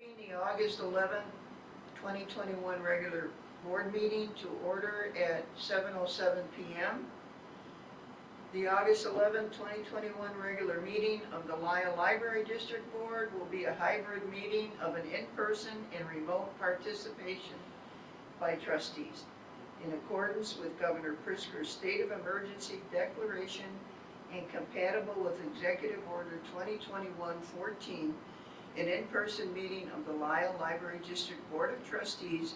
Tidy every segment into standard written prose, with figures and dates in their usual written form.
The August 11th, 2021 regular board meeting to order at 7:07 p.m. The August 11th, 2021 regular meeting of the Lisle Library District Board will be a hybrid meeting of an in-person and remote participation by trustees in accordance with Governor Pritzker's state of emergency declaration and compatible with Executive Order 2021-14. An in-person meeting of the Lisle Library District Board of Trustees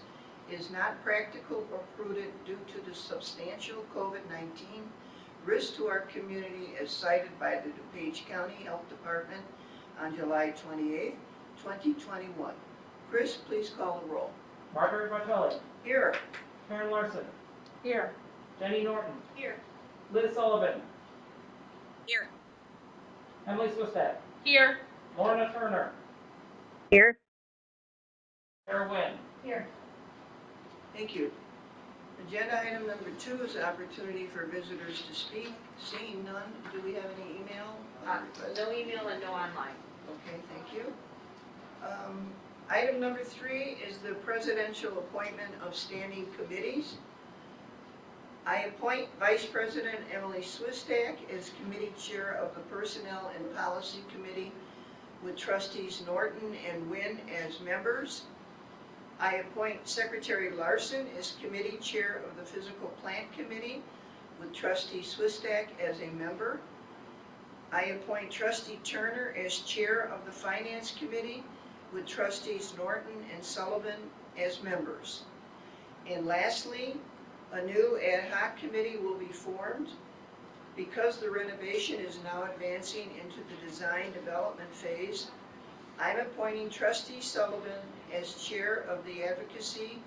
is not practical or prudent due to the substantial COVID-19 risk to our community as cited by the DuPage County Health Department on July 28, 2021. Chris, please call the roll. Marjorie Bartelli. Here. Karen Larson. Here. Jenny Norton. Here. Liz Sullivan. Here. Emily Swistak. Here. Lorna Turner. Here. Sarah Wynn. Here. Thank you. Agenda item number 2 is an opportunity for visitors to speak. Seeing none, do we have any email? No email and no online. Okay, thank you. Item number 3 is the presidential appointment of standing committees. I appoint Vice President Emily Swistak as committee chair of the Personnel and Policy Committee with trustees Norton and Wynn as members. I appoint Secretary Larson as committee chair of the Physical Plant Committee with trustee Swistak as a member. I appoint trustee Turner as chair of the Finance Committee with trustees Norton and Sullivan as members. And lastly, a new ad hoc committee will be formed. Because the renovation is now advancing into the design development phase, I'm appointing trustee Sullivan as chair of the Advocacy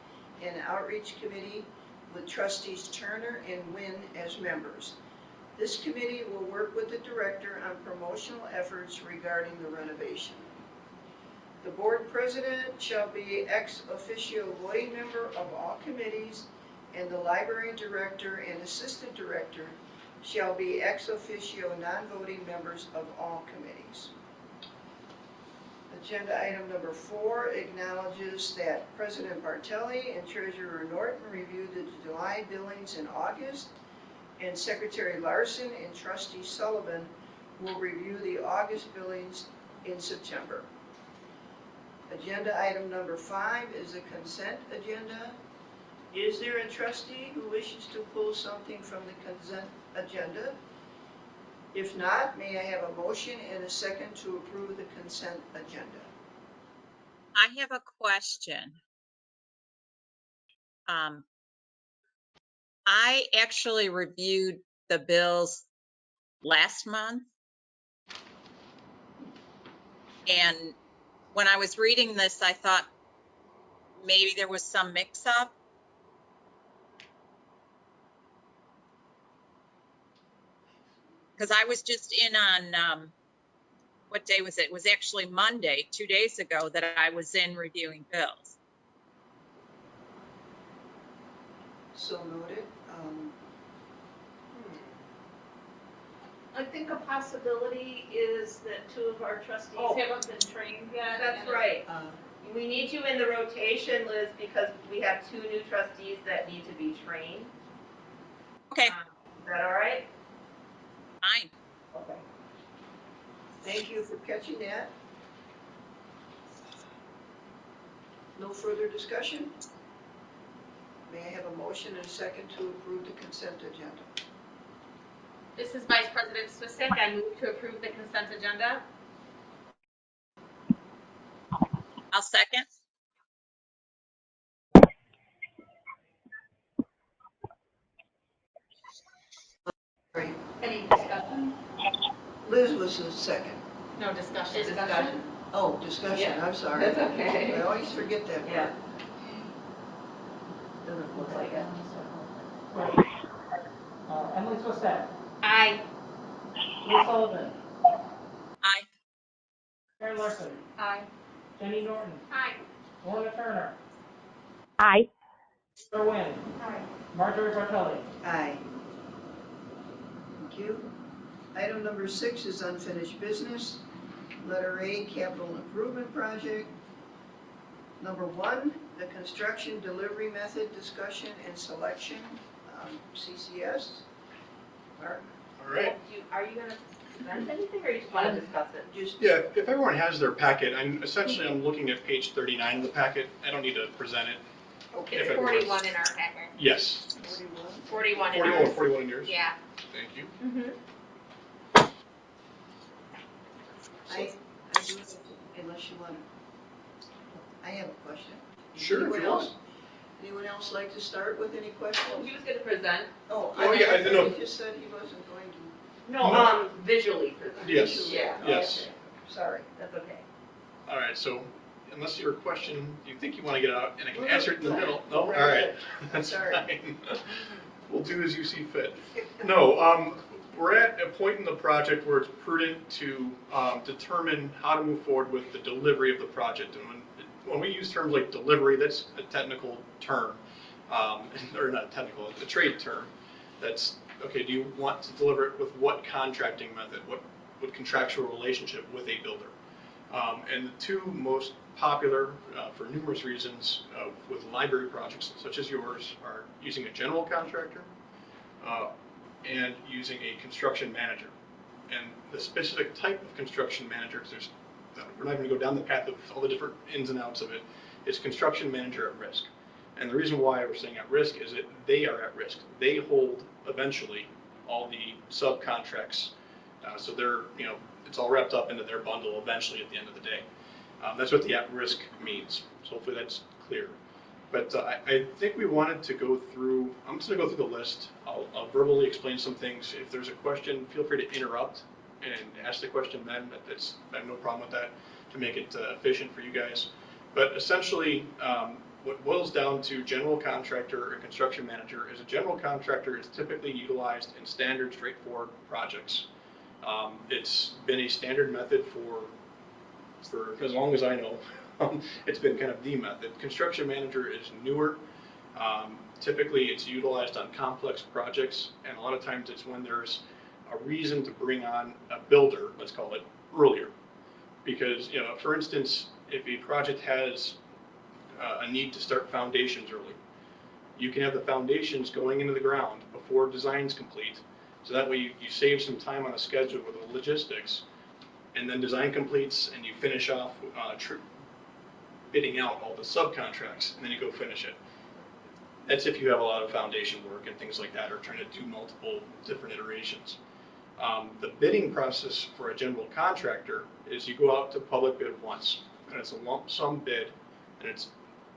and Outreach Committee with trustees Turner and Wynn as members. This committee will work with the director on promotional efforts regarding the renovation. The board president shall be ex officio voting member of all committees, and the library director and assistant director shall be ex officio non-voting members of all committees. Agenda item number 4 acknowledges that President Bartelli and Treasurer Norton reviewed the July billings in August, and Secretary Larson and Trustee Sullivan will review the August billings in September. Agenda item number 5 is a consent agenda. Is there a trustee who wishes to pull something from the consent agenda? If not, may I have a motion and a second to approve the consent agenda? I have a question. I actually reviewed the bills last month, and when I was reading this, I thought maybe there was some mix-up. Because I was just in on, what day was it? It was actually Monday, 2 days ago, that I was in reviewing bills. So noted. I think a possibility is that 2 of our trustees haven't been trained yet. That's right. We need you in the rotation, Liz, because we have 2 new trustees that need to be trained. Okay. Is that all right? Fine. Okay. Thank you for catching that. No further discussion? May I have a motion and a second to approve the consent agenda? This is Vice President Swistak. I move to approve the consent agenda. I'll second. Great. Any discussion? Liz was the second. No discussion. Discussion? Oh, discussion, Yeah. I'm sorry. That's okay. I always forget that part. Yeah. Doesn't look like it. Right. Emily Swistak. Aye. Liz Sullivan. Aye. Karen Larson. Aye. Jenny Norton. Aye. Lorna Turner. Aye. Sarah Wynn. Aye. Marjorie Bartelli. Aye. Thank you. Item number 6 is unfinished business. Letter A, capital improvement project. Number 1, the construction delivery method discussion and selection, CCS. Mark, All right. Are you gonna present anything, or you just wanna discuss it? just. Yeah, if everyone has their packet, I'm looking at page 39 of the packet. I don't need to present it. Okay. It's If everyone's- 41 in our packet. Yes. 41. 41 in 41, ours. 41 in yours? Yeah. Thank you. Mm-hmm. I do, unless you want to. I have a question. Sure, if you want. Anyone else like to start with any questions? Well, he was gonna present. Oh, Oh, yeah, I thought know. he just said he wasn't going to. No, visually present. Yes. Yeah. Yes. Okay. Sorry. That's okay. All right, so unless your question, you think you want to get out, and I can No, answer it in the middle. No? All Right. right. That's Sorry. fine. We'll do as you see fit. No, we're at a point in the project where it's prudent to determine how to move forward with the delivery of the project. And when we use terms like delivery, that's a technical term, or not technical, it's a trade term. That's, okay, do you want to deliver it with what contracting method, what contractual relationship with a builder? And the two most popular, for numerous reasons, with library projects such as yours, are using a general contractor and using a construction manager. And the specific type of construction manager, because we're not going to go down the path of all the different ins and outs of it, is construction manager at risk. And the reason why we're saying at risk is that they are at risk. They hold eventually all the subcontracts, so they're, it's all wrapped up into their bundle eventually at the end of the day. That's what the at-risk means. So hopefully that's clear. But I think we wanted to go through, I'm just going to go through the list. I'll verbally explain some things. If there's a question, feel free to interrupt and ask the question then. I have no problem with that to make it efficient for you guys. But essentially, what boils down to general contractor and construction manager is a general contractor is typically utilized in standard, straightforward projects. It's been a standard method for as long as I know. It's been kind of the method. Construction manager is newer. Typically, it's utilized on complex projects, and a lot of times it's when there's a reason to bring on a builder, let's call it, earlier. Because, for instance, if a project has a need to start foundations early, you can have the foundations going into the ground before design's complete, so that way you save some time on a schedule with the logistics, and then design completes and you finish off bidding out all the subcontracts, and then you go finish it. That's if you have a lot of foundation work and things like that, or trying to do multiple different iterations. The bidding process for a general contractor is you go out to public bid once, and it's a lump sum bid, and it's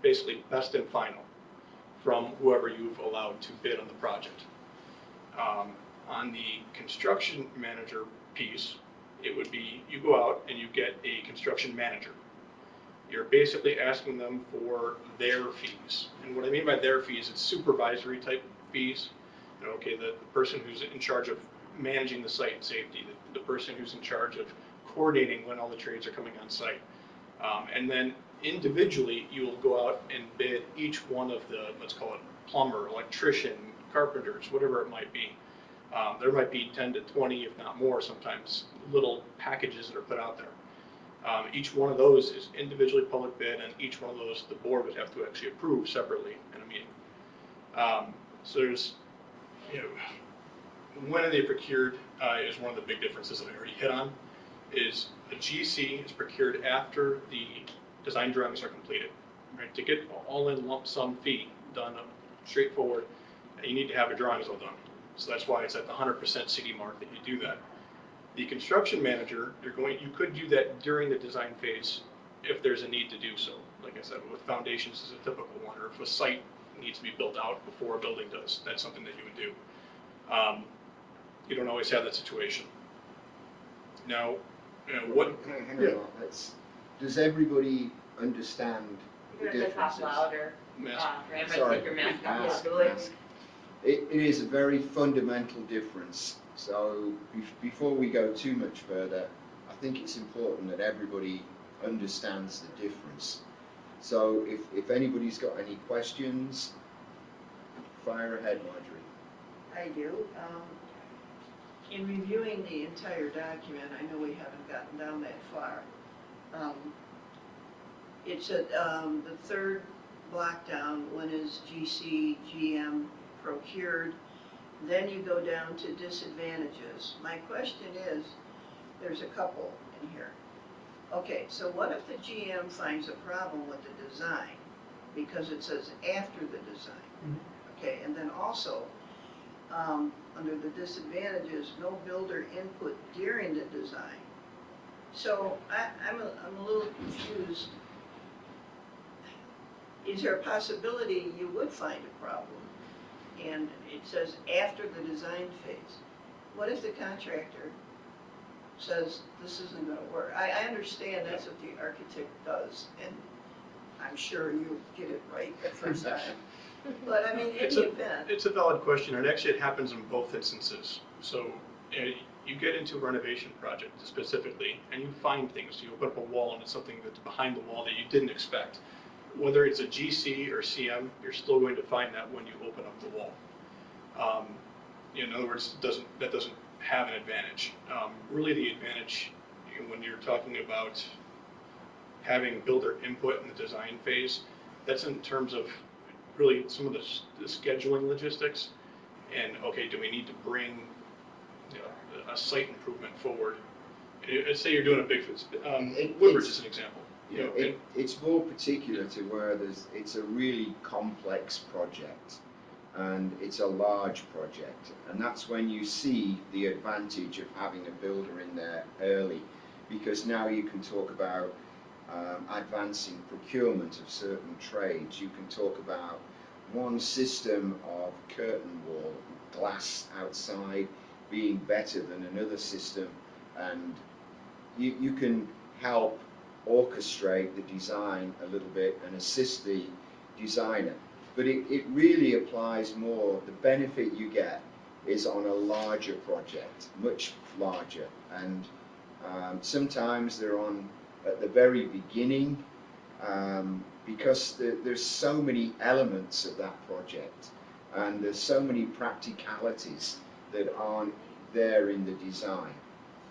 basically best and final from whoever you've allowed to bid on the project. On the construction manager piece, it would be you go out and you get a construction manager. You're basically asking them for their fees. And what I mean by their fees, it's supervisory type fees. Okay, the person who's in charge of managing the site and safety, the person who's in charge of coordinating when all the trades are coming on site. And then individually, you will go out and bid each one of the, let's call it plumber, electrician, carpenters, whatever it might be. There might be 10 to 20, if not more, sometimes little packages that are put out there. Each one of those is individually public bid, and each one of those the board would have to actually approve separately in a meeting. So there's, when are they procured is one of the big differences that I already hit on. Is a GC is procured after the design drawings are completed. Right? To get all in lump sum fee done straightforward, you need to have your drawings all done. So that's why it's at the 100% CD mark that you do that. The construction manager, you could do that during the design phase if there's a need to do so. Like I said, with foundations is a typical one, or if a site needs to be built out before a building does, that's something that you would do. You don't always have that situation. Now, what? Hang on, does everybody understand the You're gonna differences? talk louder. Remember to take your mask off. Mask. It is a very fundamental difference. So before we go too much further, I think it's important that everybody understands the difference. So if anybody's got any questions, fire ahead, Marjorie. I do. In reviewing the entire document, I know we haven't gotten down that far. It's at, the third block down, one is GC, GM procured, then you go down to disadvantages. My question is, there's a couple in here. Okay, so what if the GM finds a problem with the design, because it says after the design? Okay, and then also, under the disadvantages, no builder input during the design. So I'm a little confused. Is there a possibility you would find a problem? And it says after the design phase. What if the contractor says this isn't gonna work? I understand that's what the architect does, and I'm sure you'll get it right the first time. But I mean, in the event. It's a valid question, and actually it happens in both instances. So you get into a renovation project specifically, and you find things. You open up a wall, and it's something that's behind the wall that you didn't expect. Whether it's a GC or CM, you're still going to find that when you open up the wall. In other words, that doesn't have an advantage. Really, the advantage when you're talking about having builder input in the design phase, that's in terms of really some of the scheduling logistics. And okay, do we need to bring a site improvement forward? Let's say you're doing a big, Woodbridge is an example. It's more particular to where it's a really complex project, and it's a large project, and that's when you see the advantage of having a builder in there early, because now you can talk about advancing procurement of certain trades. You can talk about one system of curtain wall, glass outside being better than another system, and you can help orchestrate the design a little bit and assist the designer. But it really applies more, the benefit you get is on a larger project, much larger, and sometimes they're on at the very beginning, because there's so many elements of that project, and there's so many practicalities that aren't there in the design.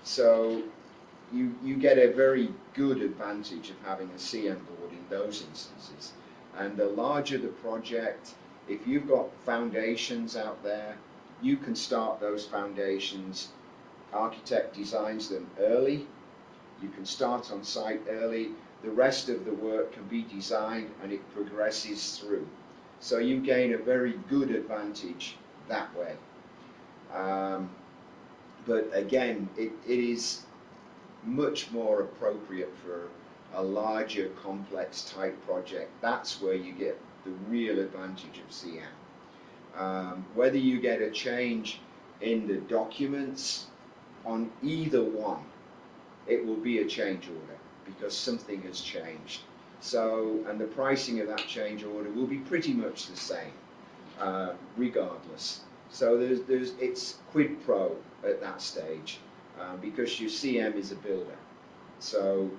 So you get a very good advantage of having a CM board in those instances. And the larger the project, if you've got foundations out there, you can start those foundations. Architect designs them early. You can start on site early. The rest of the work can be designed and it progresses through. So you gain a very good advantage that way. But again, it is much more appropriate for a larger, complex type project. That's where you get the real advantage of CM. Whether you get a change in the documents on either one, it will be a change order because something has changed. So, and the pricing of that change order will be pretty much the same, regardless. So it's quid pro at that stage, because your CM is a builder. So,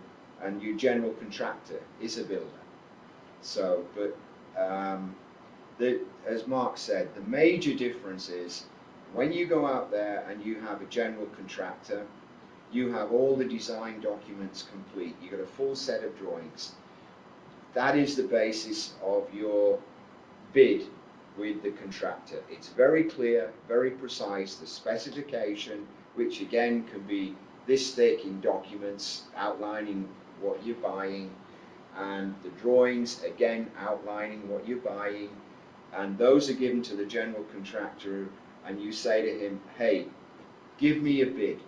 and your general contractor is a builder. So, but as Mark said, the major difference is when you go out there and you have a general contractor, you have all the design documents complete. You've got a full set of drawings. That is the basis of your bid with the contractor. It's very clear, very precise, the specification, which again can be this thick in documents outlining what you're buying, and the drawings again outlining what you're buying, and those are given to the general contractor, and you say to him, hey, give me a bid.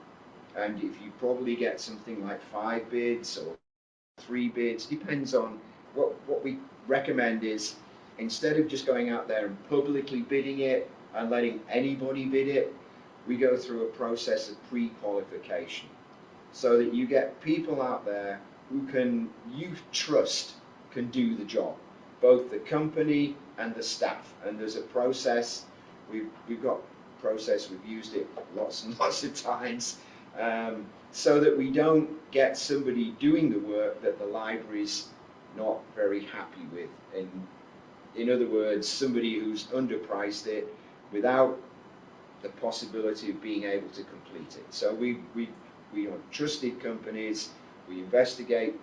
And if you probably get something like 5 bids or 3 bids, depends on what we recommend is, instead of just going out there and publicly bidding it and letting anybody bid it, we go through a process of pre-qualification so that you get people out there who you trust can do the job, both the company and the staff. And there's a process, we've got a process, we've used it lots and lots of times, so that we don't get somebody doing the work that the library's not very happy with. And in other words, somebody who's underpriced it without the possibility of being able to complete it. So we are trusted companies, we investigate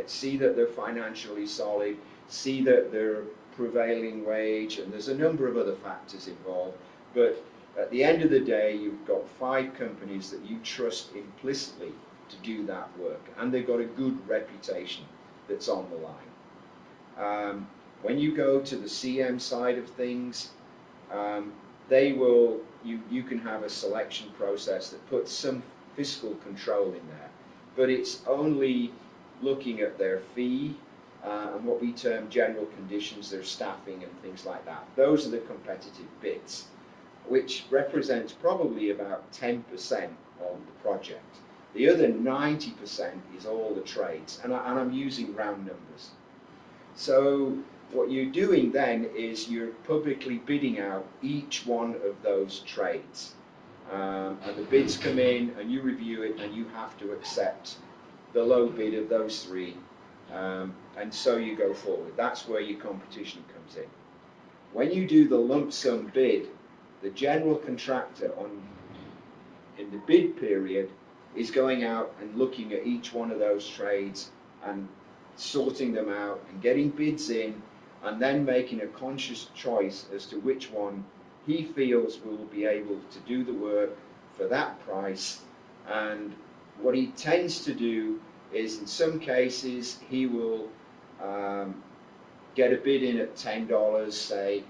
see that they're financially solid, see that they're prevailing wage, and there's a number of other factors involved. But at the end of the day, you've got 5 companies that you trust implicitly to do that work, and they've got a good reputation that's on the line. When you go to the CM side of things, you can have a selection process that puts some fiscal control in there, but it's only looking at their fee and what we term general conditions, their staffing and things like that. Those are the competitive bits, which represents probably about 10% of the project. The other 90% is all the trades, and I'm using round numbers. So what you're doing then is you're publicly bidding out each one of those trades. And the bids come in and you review it and you have to accept the low bid of those 3. And so you go forward. That's where your competition comes in. When you do the lump sum bid, the general contractor in the bid period is going out and looking at each one of those trades and sorting them out and getting bids in, and then making a conscious choice as to which one he feels will be able to do the work for that price. And what he tends to do is, in some cases, he will get a bid in at $10, say.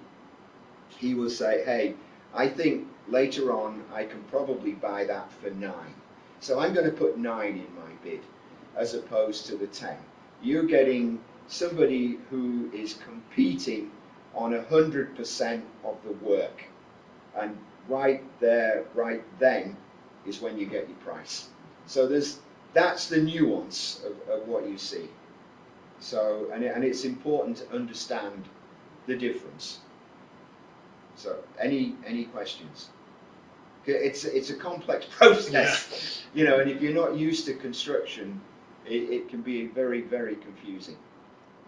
He will say, hey, I think later on I can probably buy that for 9. So I'm going to put 9 in my bid as opposed to the 10. You're getting somebody who is competing on 100% of the work. And right there, right then, is when you get your price. So that's the nuance of what you see. So, and it's important to understand the difference. So, any questions? It's a complex process, you know, and if you're not used to construction, it can be very, very confusing.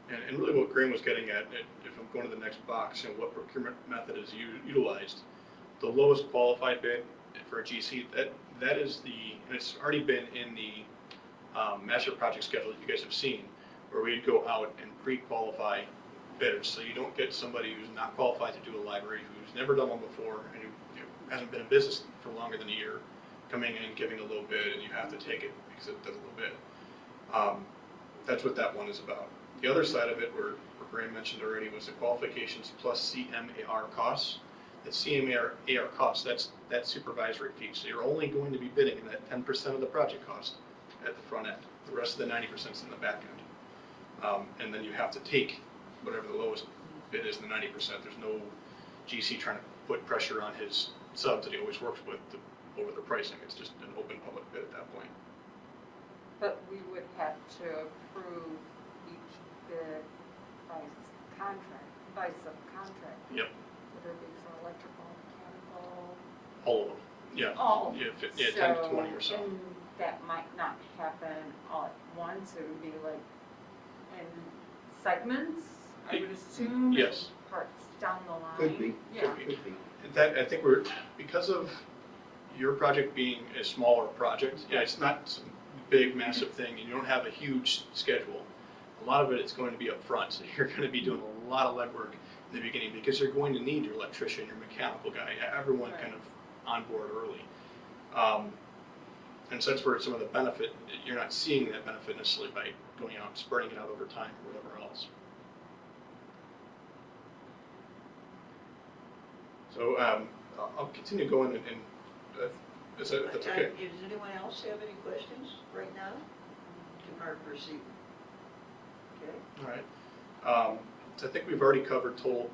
And really what Graham was getting at, if I'm going to the next box, and what procurement method is utilized, the lowest qualified bid for a GC, that is and it's already been in the master project schedule that you guys have seen, where we'd go out and pre-qualify bidders. So you don't get somebody who's not qualified to do a library, who's never done one before, and who hasn't been in business for longer than a year, coming in and giving a low bid, and you have to take it because it does a low bid. That's what that one is about. The other side of it, where Graham mentioned already, was the qualifications plus CMAR costs. The CMAR costs, that's supervisory fees. So you're only going to be bidding in that 10% of the project cost at the front end. The rest of the 90% is in the back end. And then you have to take whatever the lowest bid is in the 90%. There's no GC trying to put pressure on his subs that he always works with to lower the pricing. It's just an open public bid at that point. But we would have to approve each bid by subcontract. Yep. Would it be for electrical, mechanical? All of them. Yeah. All. Yeah, 10 to 20 or so. And that might not happen all at once. It would be like in segments, I would assume. Yes. Parts down the line. Could be. Yeah. Could be. I think because of your project being a smaller project, yeah, it's not some big, massive thing, and you don't have a huge schedule. A lot of it is going to be up front, so you're going to be doing a lot of legwork in the beginning, because you're going to need your electrician, your mechanical guy, everyone kind of on board early. And so that's where some of the benefit, you're not seeing that benefit necessarily by going out and spreading it out over time or whatever else. So I'll continue going, and that's okay. Does anyone else have any questions right now? Or proceed? Okay. All right. So I think we've already covered total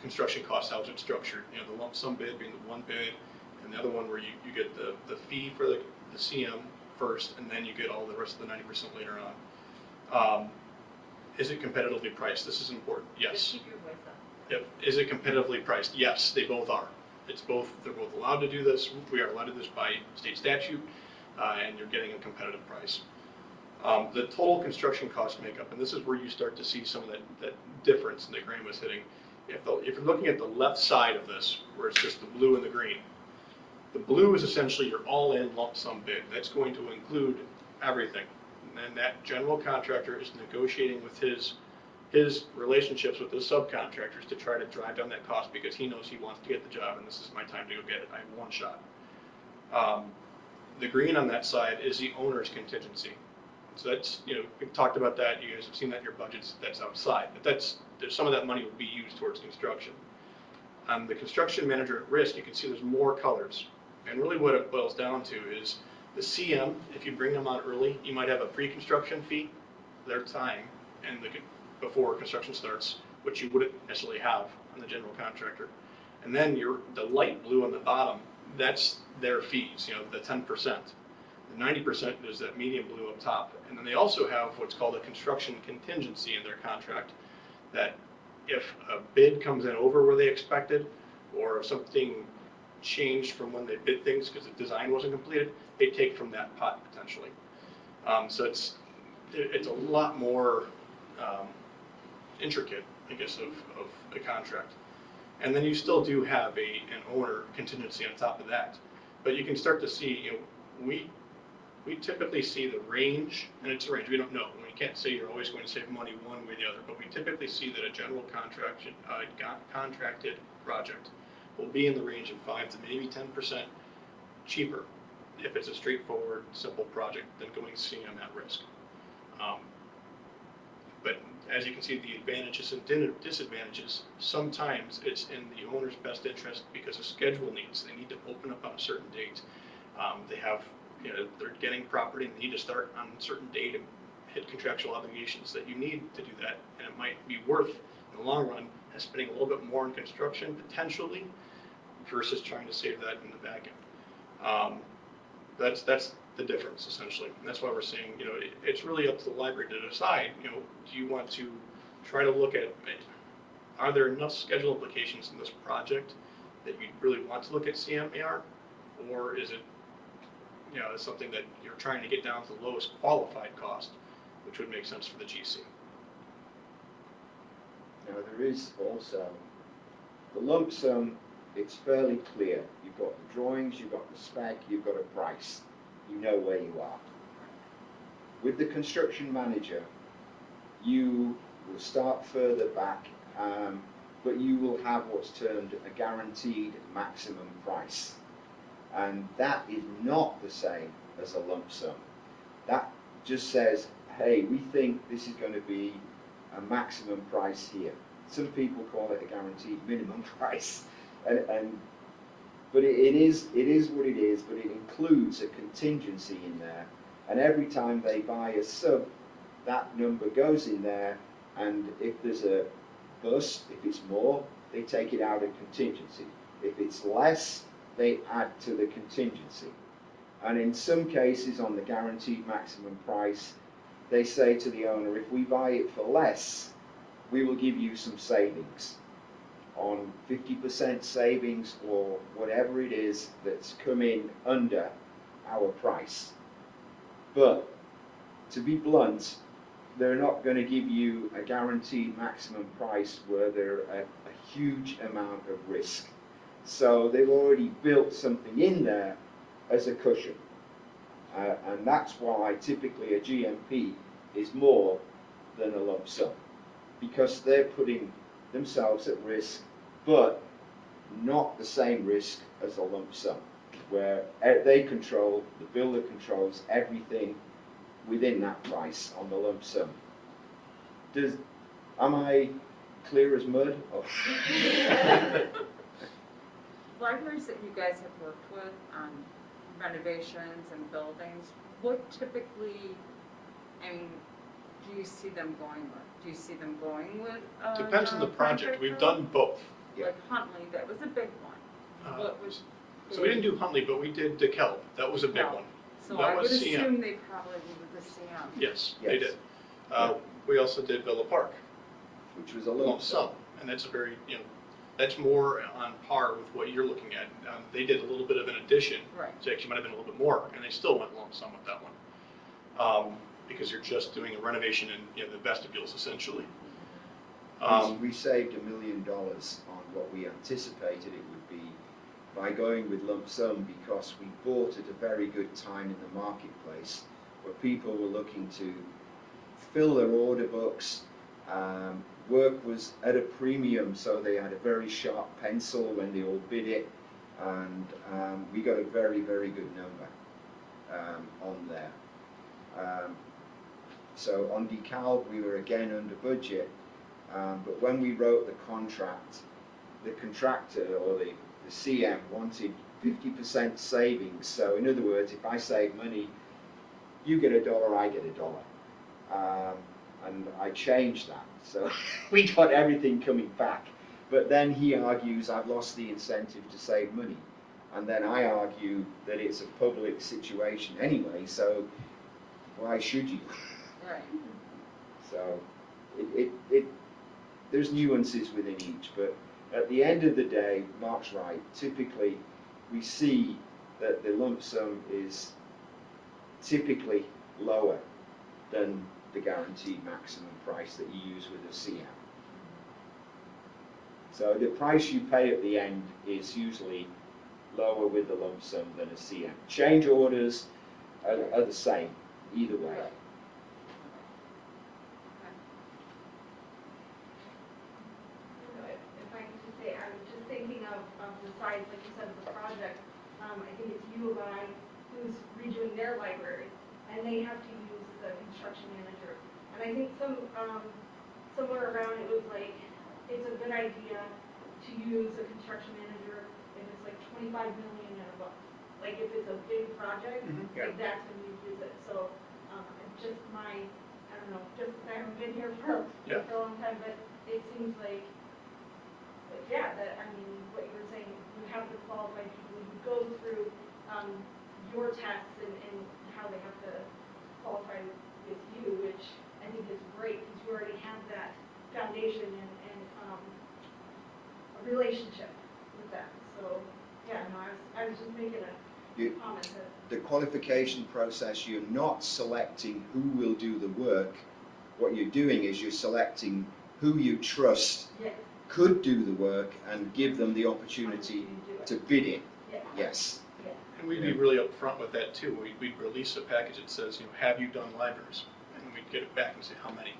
construction costs, how it's structured. You know, the lump sum bid being the one bid, and the other one where you get the fee for the CM first, and then you get all the rest of the 90% later on. Is it competitively priced? This is important. Yes. Just keep your voice up. Yep. Is it competitively priced? Yes, they both are. They're both allowed to do this. We are allowed to do this by state statute, and you're getting a competitive price. The total construction cost makeup, and this is where you start to see some of that difference that Graham was hitting. If you're looking at the left side of this, where it's just the blue and the green, the blue is essentially your all-in lump sum bid. That's going to include everything. And that general contractor is negotiating with his relationships with the subcontractors to try to drive down that cost because he knows he wants to get the job and this is my time to go get it. I have one shot. The green on that side is the owner's contingency. So that's, we've talked about that. You guys have seen that in your budgets. That's outside. But some of that money will be used towards construction. On the construction manager at risk, you can see there's more colors. And really what it boils down to is the CM, if you bring them on early, you might have a pre-construction fee, their time, and before construction starts, which you wouldn't necessarily have on the general contractor. And then the light blue on the bottom, that's their fees, the 10%. The 90% is that medium blue up top. And then they also have what's called a construction contingency in their contract, that if a bid comes in over where they expected, or if something changed from when they bid things because the design wasn't completed, they take from that pot potentially. So it's a lot more intricate, I guess, of the contract. And then you still do have an owner contingency on top of that. But you can start to see, we typically see the range, and it's a range, we don't know. We can't say you're always going to save money one way or the other, but we typically see that a general contracted project will be in the range of 5 to maybe 10% cheaper if it's a straightforward, simple project than going CM at risk. But as you can see, the advantages and disadvantages, sometimes it's in the owner's best interest because of schedule needs. They need to open up on a certain date. They have, they're getting property and they need to start on a certain date and hit contractual obligations that you need to do that. And it might be worth, in the long run, spending a little bit more on construction potentially versus trying to save that in the back end. That's the difference essentially. And that's why we're saying, it's really up to the library to decide, do you want to try to look at, are there enough schedule implications in this project that you really want to look at CMAR, or is it, it's something that you're trying to get down to the lowest qualified cost, which would make sense for the GC. Now there is also the lump sum. It's fairly clear. You've got the drawings, you've got the spec, you've got a price. You know where you are. With the construction manager, you will start further back, but you will have what's termed a guaranteed maximum price. And that is not the same as a lump sum. That just says, hey, we think this is going to be a maximum price here. Some people call it a guaranteed minimum price, but it is what it is. But it includes a contingency in there, and every time they buy a sub, that number goes in there. And if there's a bust, if it's more, they take it out of contingency. If it's less, they add to the contingency. And in some cases, on the guaranteed maximum price, they say to the owner, if we buy it for less, we will give you some savings on 50% savings or whatever it is that's come in under our price. But to be blunt, they're not going to give you a guaranteed maximum price where they're at a huge amount of risk. So they've already built something in there as a cushion. And that's why typically a GMP is more than a lump sum, because they're putting themselves at risk, but not the same risk as a lump sum, where they control, the builder controls everything within that price on the lump sum. Am I clear as mud? Oh. Libraries that you guys have worked with on renovations and buildings, what typically, I mean, do you see them going with? Do you see them going with? Depends on the project. We've done both. Like Huntley, that was a big one. What was? So we didn't do Huntley, but we did DeKalb. That was a big one. So that I would was assume CM. they probably were the CM. Yes, they did. We also did Villa Park, which was a lump sum, and that's a very, that's more on par with what you're looking at. They did a little bit of an addition, right? So actually might have been a little bit more, and they still went lump sum with that one, because you're just doing a renovation in the vestibules essentially. We saved $1 million on what we anticipated it would be by going with lump sum, because we bought at a very good time in the marketplace where people were looking to fill their order books. Work was at a premium, so they had a very sharp pencil when they all bid it, and we got a very, very good number on there. So on DeKalb, we were again under budget, but when we wrote the contract, the contractor or the CM wanted 50% savings. So in other words, if I save money, you get $1, I get $1. And I changed that. So we got everything coming back. But then he argues I've lost the incentive to save money. And then I argue that it's a public situation anyway, so why should you? Right. So there's nuances within each, but at the end of the day, Mark's right. Typically, we see that the lump sum is typically lower than the guaranteed maximum price that you use with a CM. So the price you pay at the end is usually lower with the lump sum than a CM. Change orders are the same either way. Right. If I could just say, I was just thinking of the size, like you said, of the project. I think it's U of I who's redoing their library, and they have to use the construction manager. And I think somewhere around it was like, it's a good idea to use a construction manager if it's like 25 million and above. Like if it's a big project, like that's when you use it. So just I don't know, just because I haven't been here for a long time, but it seems like, yeah, I mean, what you were saying, you have the qualified people, you go through your tests and how they have to qualify with you, which I think is great because you already have that foundation and a relationship with them. So, yeah, no, I was just making a comment that the qualification process, you're not selecting who will do the work. What you're doing is you're selecting who you trust could do the work and give them the opportunity to bid it. Yes. And we'd be really upfront with that too. We'd release a package that says, have you done libraries? And we'd get it back and say, how many?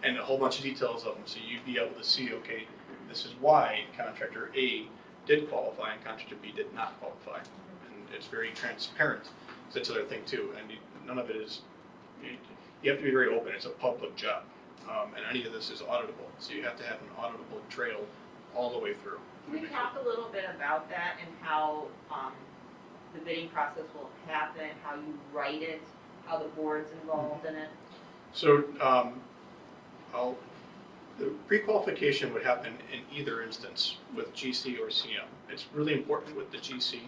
And a whole bunch of details of them. So you'd be able to see, okay, this is why contractor A did qualify and contractor B did not qualify. And it's very transparent. So that's the other thing too. And none of it is, you have to be very open. It's a public job. And any of this is auditable. So you have to have an auditable trail all the way through. Can we talk a little bit about that and how the bidding process will happen, how you write it, how the board's involved in it? So the pre-qualification would happen in either instance with GC or CM. It's really important with the GC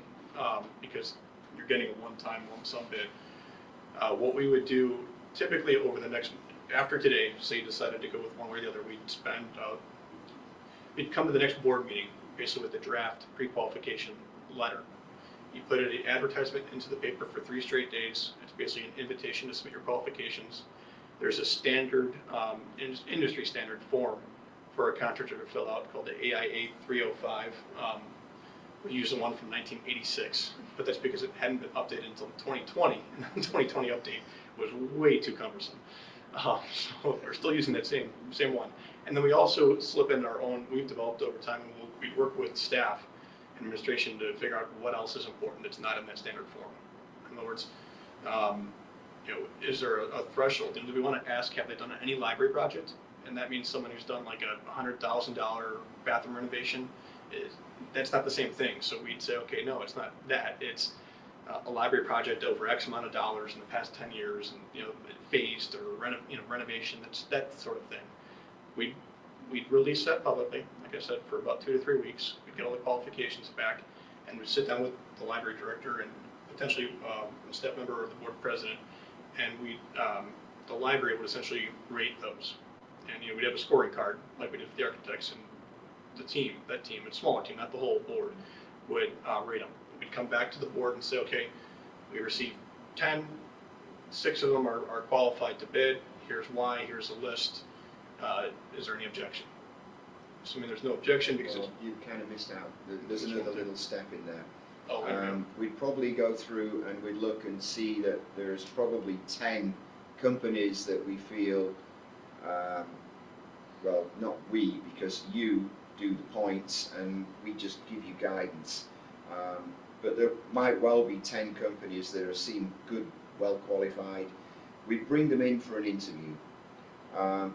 because you're getting a one-time lump sum bid. What we would do typically over the next, after today, say you decided to go with one way or the other, we'd come to the next board meeting basically with the draft pre-qualification letter. You put an advertisement into the paper for 3 straight days. It's basically an invitation to submit your qualifications. There's a standard, industry standard form for a contractor to fill out called the AIA 305. We use the one from 1986, but that's because it hadn't been updated until 2020, and the 2020 update was way too cumbersome. So we're still using that same one. And then we also slip in our own, we've developed over time, and we work with staff and administration to figure out what else is important that's not in that standard form. In other words, is there a threshold? Do we want to ask, have they done any library project? And that means someone who's done like a $100,000 bathroom renovation. That's not the same thing. So we'd say, okay, no, it's not that. It's a library project over X amount of dollars in the past 10 years, and phased or renovation. That's that sort of thing. We'd release that publicly, like I said, for about 2 to 3 weeks. We'd get all the qualifications back, and we'd sit down with the library director and potentially a step member or the board president, and the library would essentially rate those. And we'd have a scoring card like we did with the architects, and that team, a smaller team, not the whole board, would rate them. We'd come back to the board and say, okay, we received 10, 6 of them are qualified to bid. Here's why. Here's a list. Is there any objection? Assuming there's no objection, because you kind of missed out. There's another little step in there. Oh, okay. We'd probably go through and we'd look and see that there's probably 10 companies that we feel, well, not we, because you do the points and we just give you guidance. But there might well be 10 companies that are seen good, well qualified. We bring them in for an interview,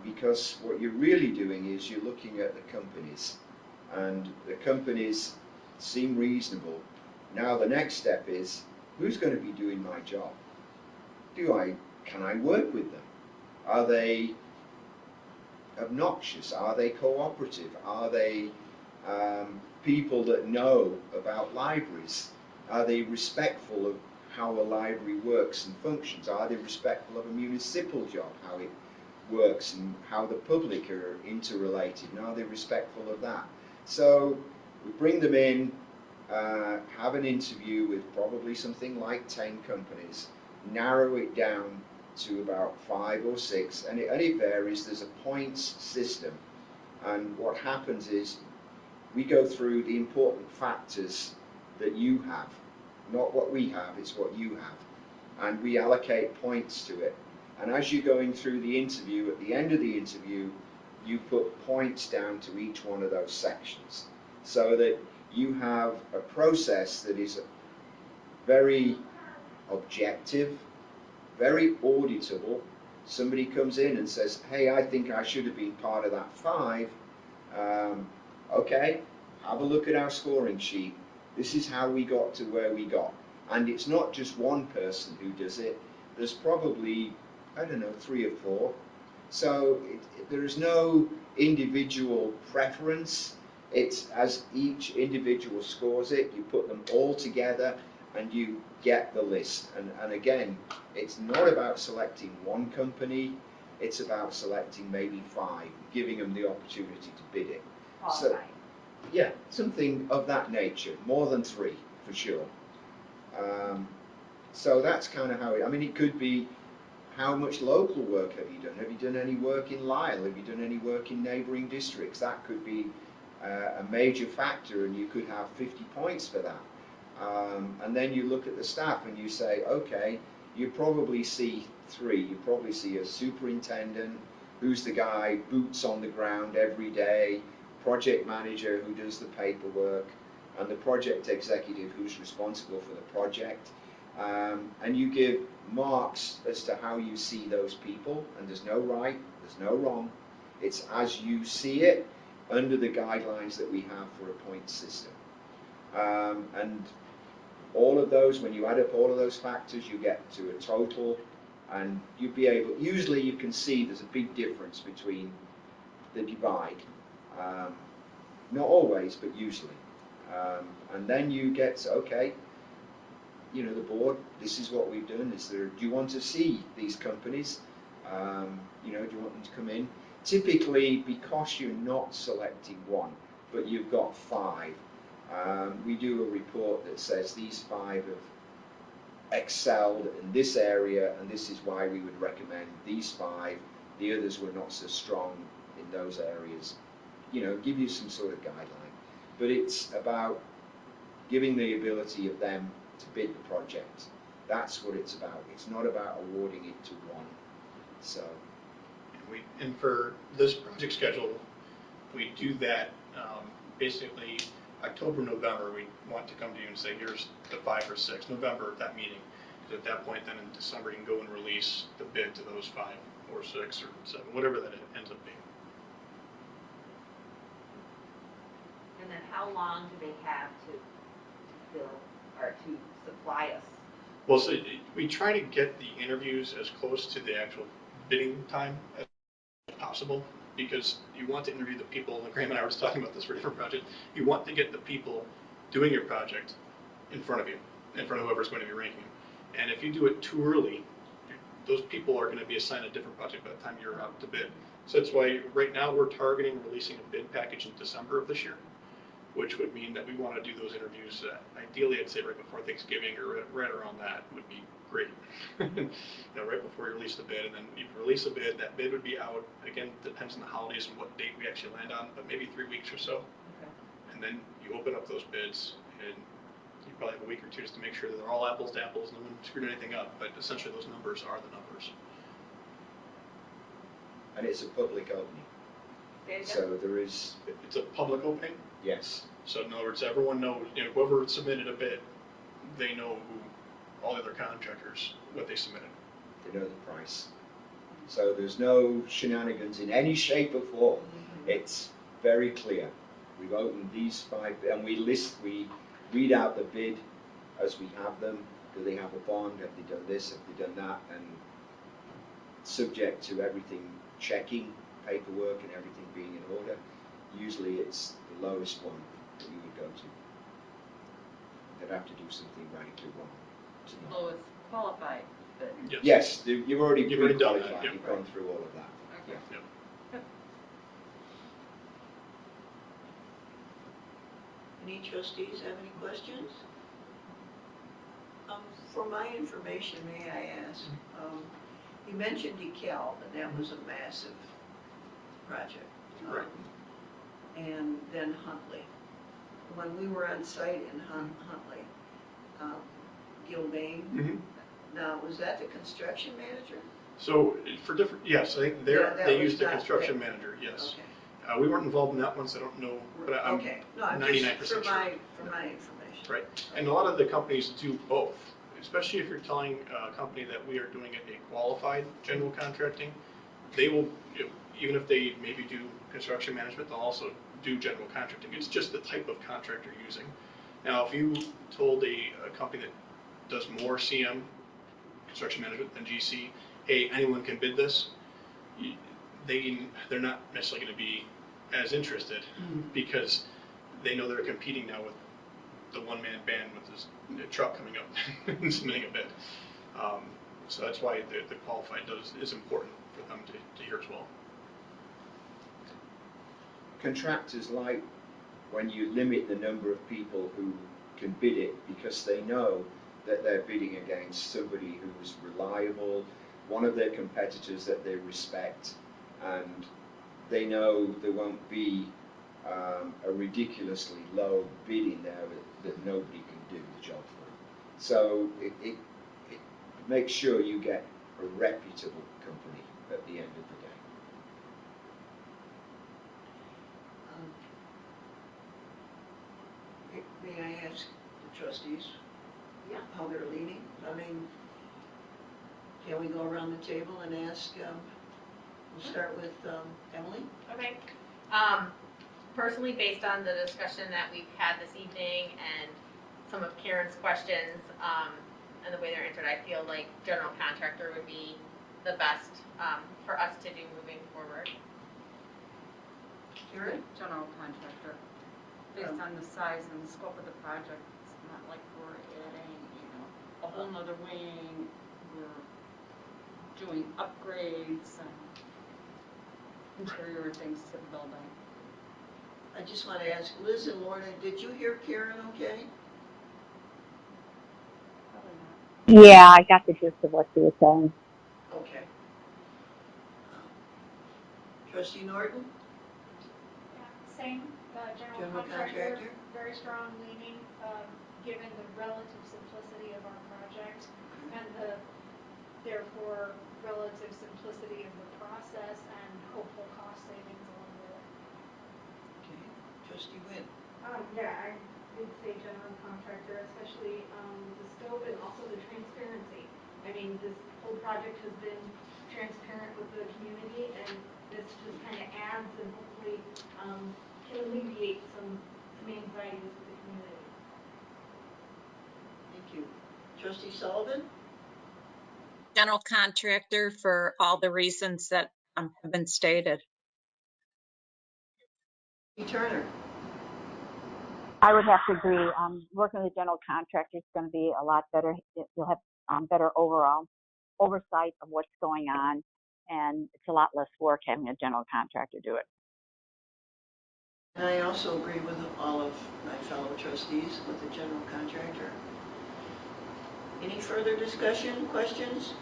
because what you're really doing is you're looking at the companies, and the companies seem reasonable. Now the next step is, who's going to be doing my job? Can I work with them? Are they obnoxious? Are they cooperative? Are they people that know about libraries? Are they respectful of how a library works and functions? Are they respectful of a municipal job, how it works and how the public are interrelated, and are they respectful of that? So we bring them in, have an interview with probably something like 10 companies, narrow it down to about 5 or 6, and it varies. There's a points system, and what happens is we go through the important factors that you have, not what we have, it's what you have, and we allocate points to it. And as you're going through the interview, at the end of the interview, you put points down to each one of those sections, so that you have a process that is very objective, very auditable. Somebody comes in and says, hey, I think I should have been part of that 5. Okay, have a look at our scoring sheet. This is how we got to where we got. And it's not just one person who does it. There's probably, I don't know, 3 or 4. So there is no individual preference. It's as each individual scores it, you put them all together and you get the list. And again, it's not about selecting one company, it's about selecting maybe 5, giving them the opportunity to bid it. So, yeah, something of that nature, more than 3 for sure. So that's kind of how it, I mean, it could be, how much local work have you done? Have you done any work in Lisle? Have you done any work in neighbouring districts? That could be a major factor, and you could have 50 points for that. And then you look at the staff and you say, okay, you probably see 3. You probably see a superintendent, who's the guy, boots on the ground every day, project manager who does the paperwork, and the project executive who's responsible for the project. And you give marks as to how you see those people, and there's no right, there's no wrong. It's as you see it under the guidelines that we have for a point system. And all of those, when you add up all of those factors, you get to a total, and you'd be able, usually you can see there's a big difference between the divide. Not always, but usually. And then you get, okay, you know, the board, this is what we've done. Do you want to see these companies? You know, do you want them to come in? Typically, because you're not selecting 1, but you've got 5, we do a report that says these 5 have excelled in this area, and this is why we would recommend these 5. The others were not so strong in those areas. You know, give you some sort of guideline. But it's about giving the ability of them to bid the project. That's what it's about. It's not about awarding it to 1. So, And for this project schedule, we do that basically October, November. We want to come to you and say, here's the 5 or 6. November at that meeting. Because at that point, then in December, you can go and release the bid to those 5 or 6 or 7, whatever that ends up being. And then how long do they have to fill or to supply us? Well, so we try to get the interviews as close to the actual bidding time as possible, because you want to interview the people, and Graham and I were just talking about this for a different project, you want to get the people doing your project in front of you, in front of whoever's going to be ranking them. And if you do it too early, those people are going to be assigned a different project by the time you're out to bid. So that's why right now we're targeting releasing a bid package in December of this year, which would mean that we want to do those interviews, ideally I'd say right before Thanksgiving or right around that would be great. You know, right before you release the bid, and then you release a bid, that bid would be out, again, depends on the holidays and what date we actually land on, but maybe 3 weeks or so. Okay. And then you open up those bids and you probably have a week or two just to make sure that they're all apples to apples, no one screwed anything up, but essentially those numbers are the numbers. And it's a public opening. So there is, It's a public opening, yes, so in other words, everyone knows, whoever submitted a bid, they know who, all the other contractors, what they submitted. they know the price. So there's no shenanigans in any shape or form. It's very clear. We've opened these 5, and we read out the bid as we have them. Do they have a bond? Have they done this? Have they done that? And subject to everything checking, paperwork and everything being in order, usually it's the lowest one that we would go to. They'd have to do something radically wrong to not. Lowest qualified bid. Yes, you've already You've already done pre-qualified, that, yep. you've gone through all of that. Okay. Yep. Any trustees have any questions? For my information, may I ask, you mentioned DeKalb, and that was a massive project. Right. And then Huntley. When we were on site in Huntley, Gilbane, now, was that the construction manager? So for different, yes, I think they used the construction manager, yes. Okay. We weren't involved in that one, so I don't know, but I'm Okay. No, I'm 99% just sure. for my information. Right, and a lot of the companies do both, especially if you're telling a company that we are doing a qualified general contracting, they will, even if they maybe do construction management, they'll also do general contracting. It's just the type of contract you're using. Now, if you told a company that does more CM, construction management, than GC, hey, anyone can bid this, they're not necessarily going to be as interested because they know they're competing now with the one-man band with his truck coming up and submitting a bid. So that's why the qualified is important for them to hear as well. Contractors like when you limit the number of people who can bid it because they know that they're bidding against somebody who's reliable, one of their competitors that they respect, and they know there won't be a ridiculously low bid in there that nobody can do the job for. So it makes sure you get a reputable company at the end of the day. May I ask the trustees how they're leaning? I mean, can we go around the table and ask, we'll start with Emily? Okay. Personally, based on the discussion that we've had this evening and some of Karen's questions, and the way they're answered, I feel like general contractor would be the best for us to do moving forward. Karen? General contractor. Based on the size and the scope of the project, it's not like we're adding, a whole nother wing. We're doing upgrades and interior things to the building. I just want to ask Liz and Lorna, did you hear Karen okay? Probably not. Yeah, I got the gist of what you were saying. Okay. Trustee Norton? Same, general contractor, very strong leaning, given the relative simplicity of our project and the, therefore, relative simplicity of the process and hopeful cost savings along with it. Okay. Trustee Wynn? Yeah, I would say general contractor, especially with the scope and also the transparency. I mean, this whole project has been transparent with the community, and this just kind of adds and hopefully can alleviate some anxieties with the community. Thank you. Trustee Sullivan? General contractor for all the reasons that have been stated. Turner? I would have to agree. Working with a general contractor is going to be a lot better. You'll have better overall oversight of what's going on, and it's a lot less work having a general contractor do it. And I also agree with all of my fellow trustees with the general contractor. Any further discussion, questions?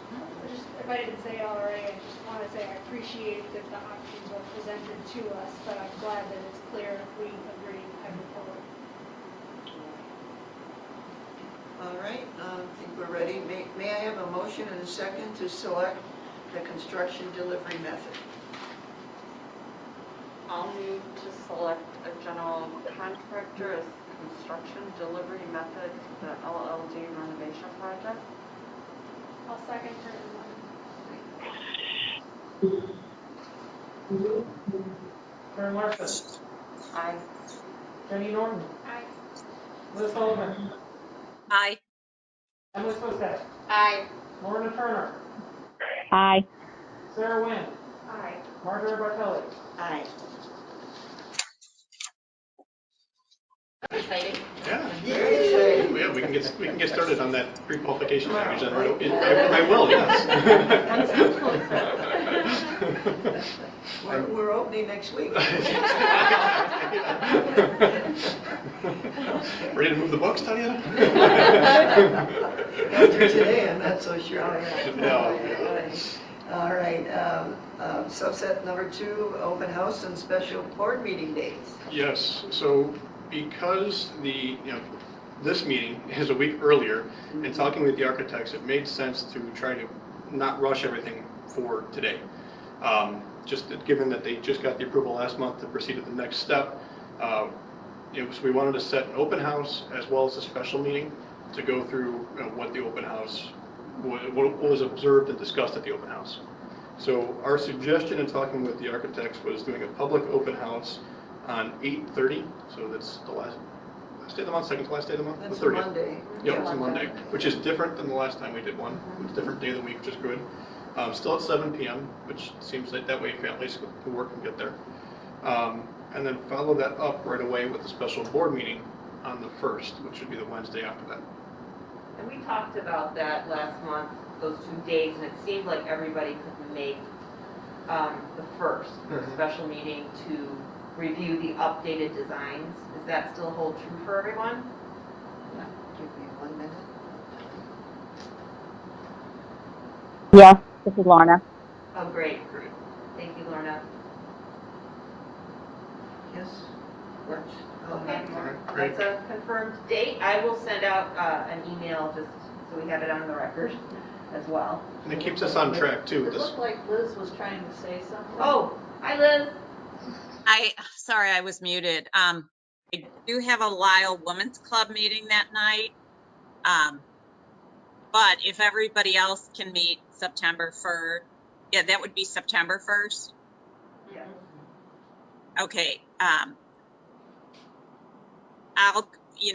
If I didn't say it already, I just want to say I appreciate that the options are presented to us, but I'm glad that it's clear if we agree and move forward. All right, I think we're ready. May I have a motion and a second to select the construction delivery method? I'll move to select a general contractor as construction delivery method to the LLD renovation project. I'll second her. Karen Larson, Aye. Jenny Norton, Aye. Liz Sullivan, Aye. Emily Swistak, Aye. Lorna Turner, Aye. Sarah Wynn, Aye. Marjorie Bartelli. Aye. Exciting. Yeah. Very exciting. Yeah, we can get started on that pre-qualification package then, right? I will, yes. We're opening next week. Ready to move the books, Tanya? After today, I'm not so sure. No. All right, subset number 2, open house and special board meeting dates. Yes, so because this meeting is a week earlier, and talking with the architects, it made sense to try to not rush everything for today. Just given that they just got the approval last month to proceed to the next step, so we wanted to set an open house as well as a special meeting to go through what the open house, what was observed and discussed at the open house. So our suggestion in talking with the architects was doing a public open house on 8/30, so that's the last day of the month, second to last day of the month? That's The a 30th. Monday. Yep, it's a Monday, which is different than the last time we did one. It's a different day of the week, which is good. Still at 7 p.m., which seems like that way families can work and get there. And then follow that up right away with a special board meeting on the 1st, which would be the Wednesday after that. And we talked about that last month, those 2 days, and it seemed like everybody could make the 1st for a special meeting to review the updated designs. Does that still hold true for everyone? Yeah, give me 1 minute. Yes, this is Lorna. Oh, great. Great. Thank you, Lorna. Yes, works. Okay. All right, great. That's a confirmed date. I will send out an email just so we have it on the record as well. And it keeps us on track too. It looked like Liz was trying to say something. Oh, hi, Liz. Sorry, I was muted. I do have a Lisle Women's Club meeting that night. But if everybody else can meet September 1st, yeah, that would be September 1st. Yeah. Okay.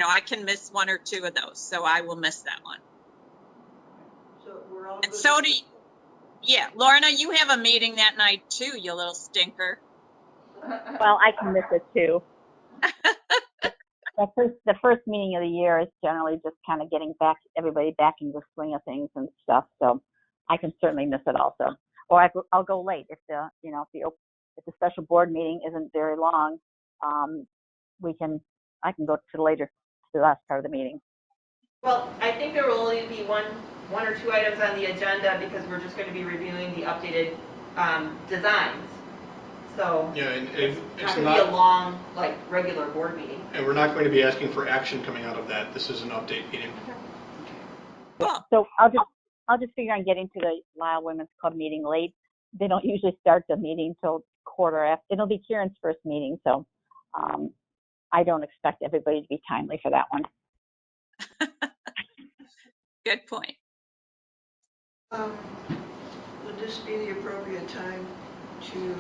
I can miss 1 or 2 of those, so I will miss that one. So we're all And good. so yeah, Lorna, you have a meeting that night too, you little stinker. Well, I can miss it too. The first meeting of the year is generally just kind of getting everybody back into the swing of things and stuff. So I can certainly miss it also. Or I'll go late if the special board meeting isn't very long. I can go to the last part of the meeting. Well, I think there will only be one or 2 items on the agenda because we're just going to be reviewing the updated designs. So Yeah, and it's it's not going to be a long, regular board meeting. And we're not going to be asking for action coming out of that. This is an update meeting. Cool. So I'll just figure on getting to the Lisle Women's Club meeting late. They don't usually start the meeting till quarter after. It'll be Kieran's first meeting, so I don't expect everybody to be timely for that one. Good point. Would this be the appropriate time to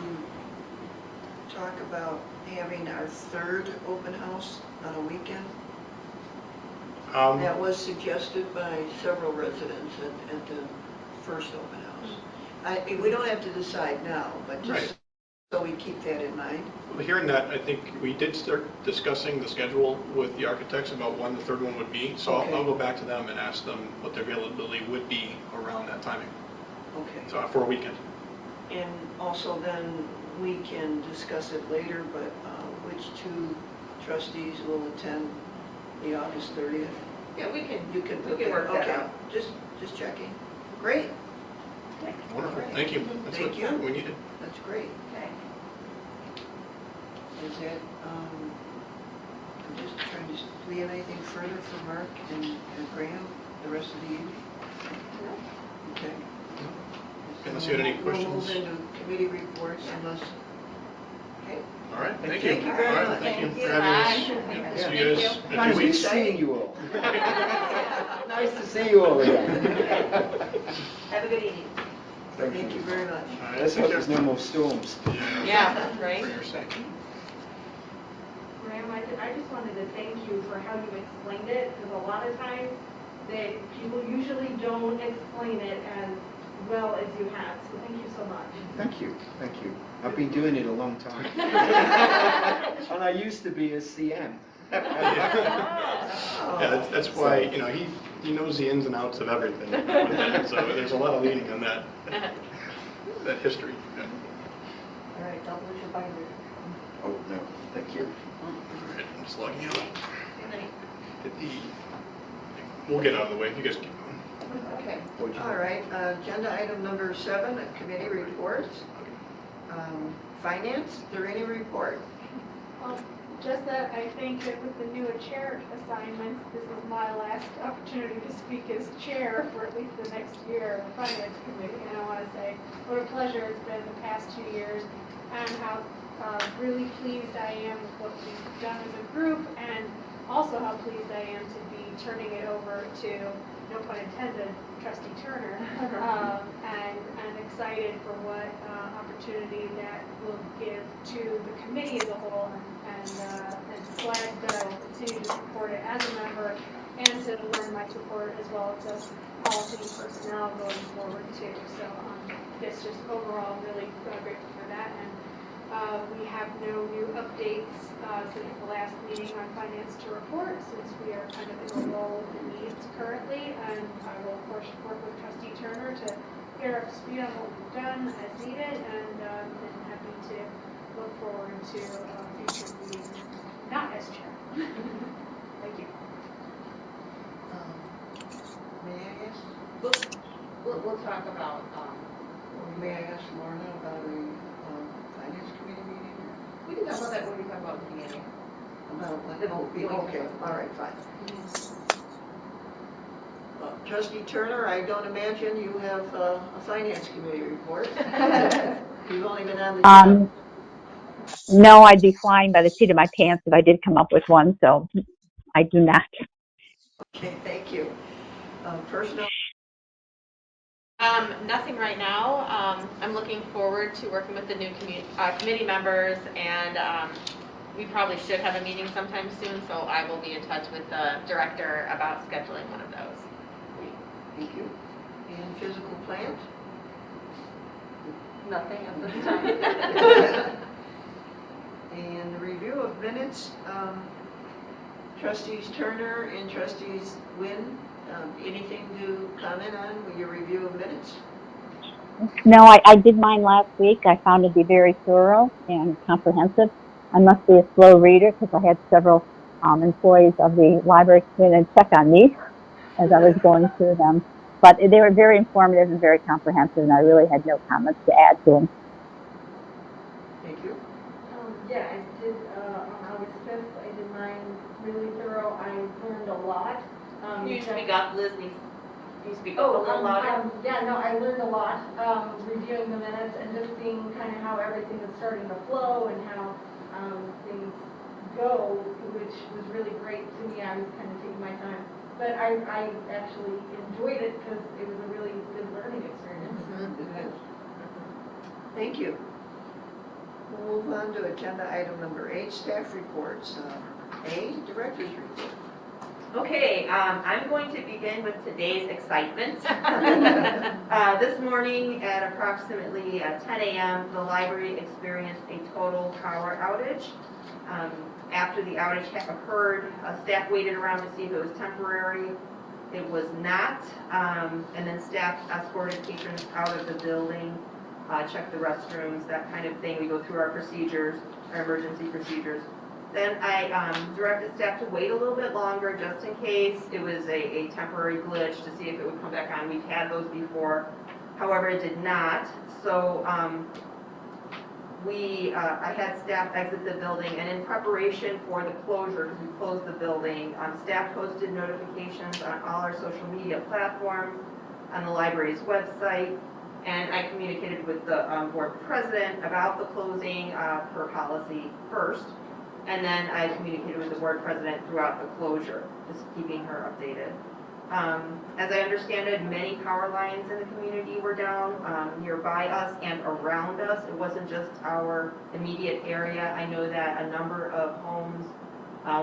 talk about having our 3rd open house on a weekend? That was suggested by several residents at the first open house. We don't have to decide now, but just so we keep that in mind. Well, hearing that, I think we did start discussing the schedule with the architects about when the 3rd one would be. So Okay. I'll go back to them and ask them what their availability would be around that timing. Okay. So for a weekend. And also then we can discuss it later, but which 2 trustees will attend the August 30th? Yeah, we can Okay. work that out. Just checking. Great. Wonderful. Right. Thank you. That's Thank you. what we needed. That's great. Okay. Is that I'm just trying to, do we have anything further for Mark and Graham the rest of the evening? No. Okay. Unless you had any questions. We'll move into committee reports unless, okay. All right, thank you. Thank you very All right, much. thank you Thank for you. having us. Bye. See you guys in a few Nice to weeks. see you all. Nice to see you all again. Have a good evening. Thank you very much. All right, Let's take hope care. there's no more storms. Yeah, right? For your sake. Graham, I just wanted to thank you for how you explained it, because a lot of times that people usually don't explain it as well as you have, so thank you so much. Thank you, thank you. I've been doing it a long time. And I used to be a CM. Yeah, that's why, you know, he knows the ins and outs of everything with that, so there's a lot of leaning on that history. Yeah. All right, I'll push your binder. Oh, no, thank you. All right, I'm just logging out. Good night. We'll get out of the way. You guys keep going. Okay. What'd you All do? right, agenda item number 7, committee reports. Finance, is there any report? Just that I think that with the new chair assignments, this is my last opportunity to speak as chair for at least the next year of the finance committee. And I want to say what a pleasure it's been the past 2 years, and how really pleased I am with what we've done as a group, and also how pleased I am to be turning it over to, no pun intended, Trustee Turner, and excited for what opportunity that will give to the committee as a whole, and glad that I will continue to support it as a member, and to lend my support as well to policy and personnel going forward too. So it's just overall really grateful for that. And we have no new updates since the last meeting on finance to report, since we are kind of in a lull with the needs currently. And I will, of course, work with Trustee Turner to get her up to speed on what we've done as needed, and happy to look forward to future meetings, not as chair. Thank you. May I ask? We'll talk about, May I ask Lorna about a finance committee meeting? we can talk about that when we talk about the beginning. About what? The- Okay, all right, fine. Trustee Turner, I don't imagine you have a finance committee report. You've only been on the job. No, I'd be flying by the seat of my pants if I did come up with one, so I do not. Okay, thank you. Personnel. Nothing right now. I'm looking forward to working with the new committee members, and we probably should have a meeting sometime soon, so I will be in touch with the director about scheduling one of those. Thank you. And physical plant? Nothing at this time. And the review of minutes, Trustees Turner and Trustees Wynn, anything to comment on with your review of minutes? No, I did mine last week. I found it to be very thorough and comprehensive. I must be a slow reader because I had several employees of the library come in and check on me as I was going through them. But they were very informative and very comprehensive, and I really had no comments to add to them. Thank you. Yeah, I did, on August 5th, I did mine really thorough. I learned a lot. Can you speak up, Liz? Can you speak up a little louder? Yeah, no, I learned a lot, reviewing the minutes and just seeing kind of how everything is starting to flow and how things go, which was really great to me. I was kind of taking my time. But I actually enjoyed it because it was a really good learning experience. It is. Thank you. We'll move on to agenda item number 8, staff reports. A, director's report. Okay, I'm going to begin with today's excitement. This morning at approximately 10 a.m., the library experienced a total power outage. After the outage occurred, staff waited around to see if it was temporary. It was not, and then staff escorted patrons out of the building, checked the restrooms, that kind of thing. We go through our procedures, our emergency procedures. Then I directed staff to wait a little bit longer just in case it was a temporary glitch to see if it would come back on. We've had those before. However, it did not. So I had staff exit the building, and in preparation for the closure, because we closed the building, staff posted notifications on all our social media platforms, on the library's website, and I communicated with the board president about the closing per policy first, and then I communicated with the board president throughout the closure, just keeping her updated. As I understand it, many power lines in the community were down nearby us and around us. It wasn't just our immediate area. I know that a number of homes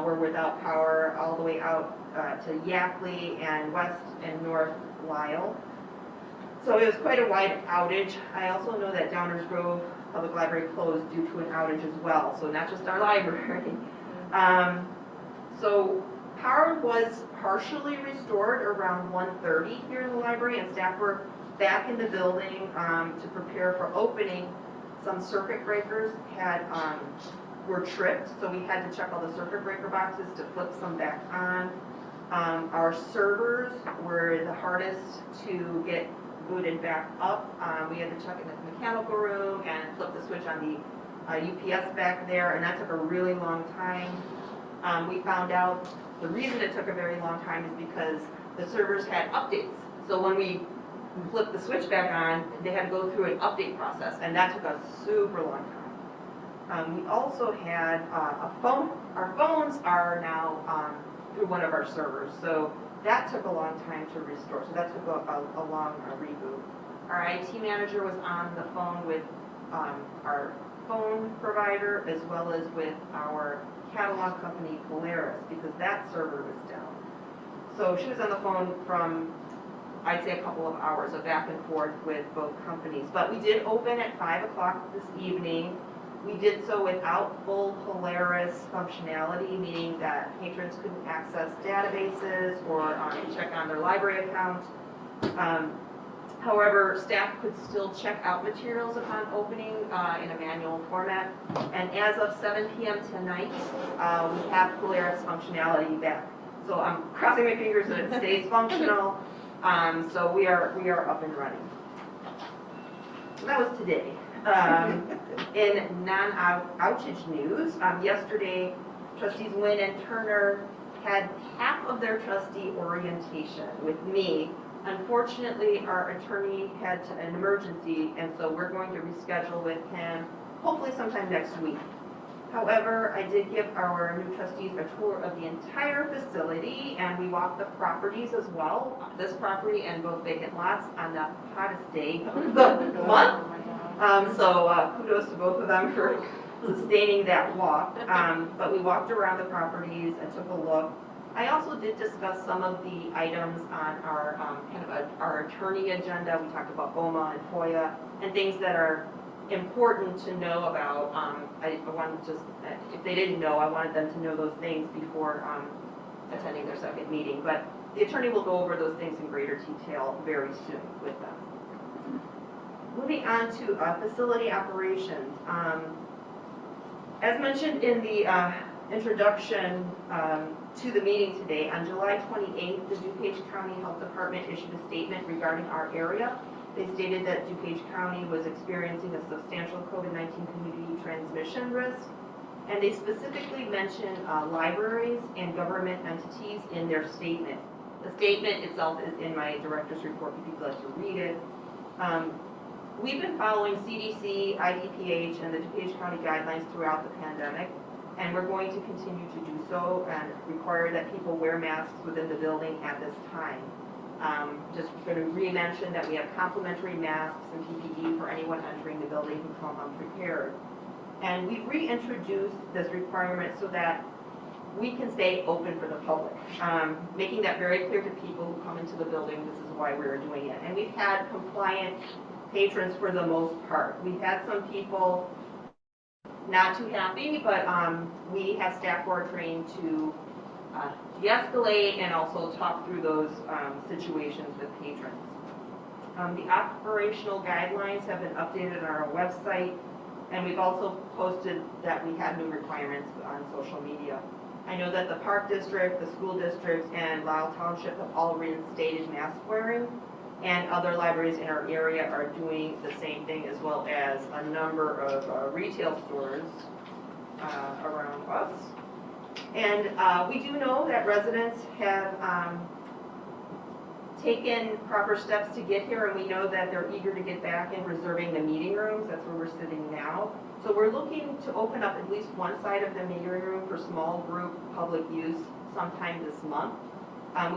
were without power all the way out to Yackley and west and north Lisle. So it was quite a wide outage. I also know that Downers Grove Public Library closed due to an outage as well, so not just our library. So power was partially restored around 1:30 here in the library, and staff were back in the building to prepare for opening. Some circuit breakers were tripped, so we had to check all the circuit breaker boxes to flip some back on. Our servers were the hardest to get booted back up. We had to check in the mechanical room and flip the switch on the UPS back there, and that took a really long time. We found out the reason it took a very long time is because the servers had updates. So when we flipped the switch back on, they had to go through an update process, and that took a super long time. We also had a phone. Our phones are now through one of our servers, so that took a long time to restore. So that took a long reboot. Our IT manager was on the phone with our phone provider as well as with our catalog company Polaris, because that server was down. So she was on the phone from, I'd say, a couple of hours of back and forth with both companies. But we did open at 5 o'clock this evening. We did so without full Polaris functionality, meaning that patrons couldn't access databases or check on their library account. However, staff could still check out materials upon opening in a manual format. And as of 7 p.m. tonight, we have Polaris functionality back. So I'm crossing my fingers that it stays functional. So we are up and running. So that was today. In non-outage news, yesterday, Trustees Wynn and Turner had half of their trustee orientation with me. Unfortunately, our attorney had an emergency, and so we're going to reschedule with him hopefully sometime next week. However, I did give our new trustees a tour of the entire facility, and we walked the properties as well, this property and both vacant lots, on the hottest day of the month. So kudos to both of them for sustaining that walk. But we walked around the properties and took a look. I also did discuss some of the items on our our attorney agenda. We talked about OMA and FOIA and things that are important to know about. I wanted just, if they didn't know, I wanted them to know those things before attending their second meeting. But the attorney will go over those things in greater detail very soon with them. Moving on to facility operations. As mentioned in the introduction to the meeting today, on July 28th, the DuPage County Health Department issued a statement regarding our area. They stated that DuPage County was experiencing a substantial COVID-19 community transmission risk, and they specifically mentioned libraries and government entities in their statement. The statement itself is in my director's report if you'd like to read it. We've been following CDC, IDPH, and the DuPage County guidelines throughout the pandemic, and we're going to continue to do so and require that people wear masks within the building at this time. Just going to re-mention that we have complimentary masks and PPE for anyone entering the building who come unprepared. And we've reintroduced this requirement so that we can stay open for the public, making that very clear to people who come into the building. This is why we're doing it. And we've had compliant patrons for the most part. We've had some people not too happy, but we have staff who are trained to de-escalate and also talk through those situations with patrons. The operational guidelines have been updated on our website, and we've also posted that we have new requirements on social media. I know that the Park District, the school districts, and Lisle Township have all reinstated mask wearing. and other libraries in our area are doing the same thing, as well as a number of retail stores around us. And we do know that residents have taken proper steps to get here, and we know that they're eager to get back in reserving the meeting rooms. That's where we're sitting now. So we're looking to open up at least one side of the meeting room for small group public use sometime this month.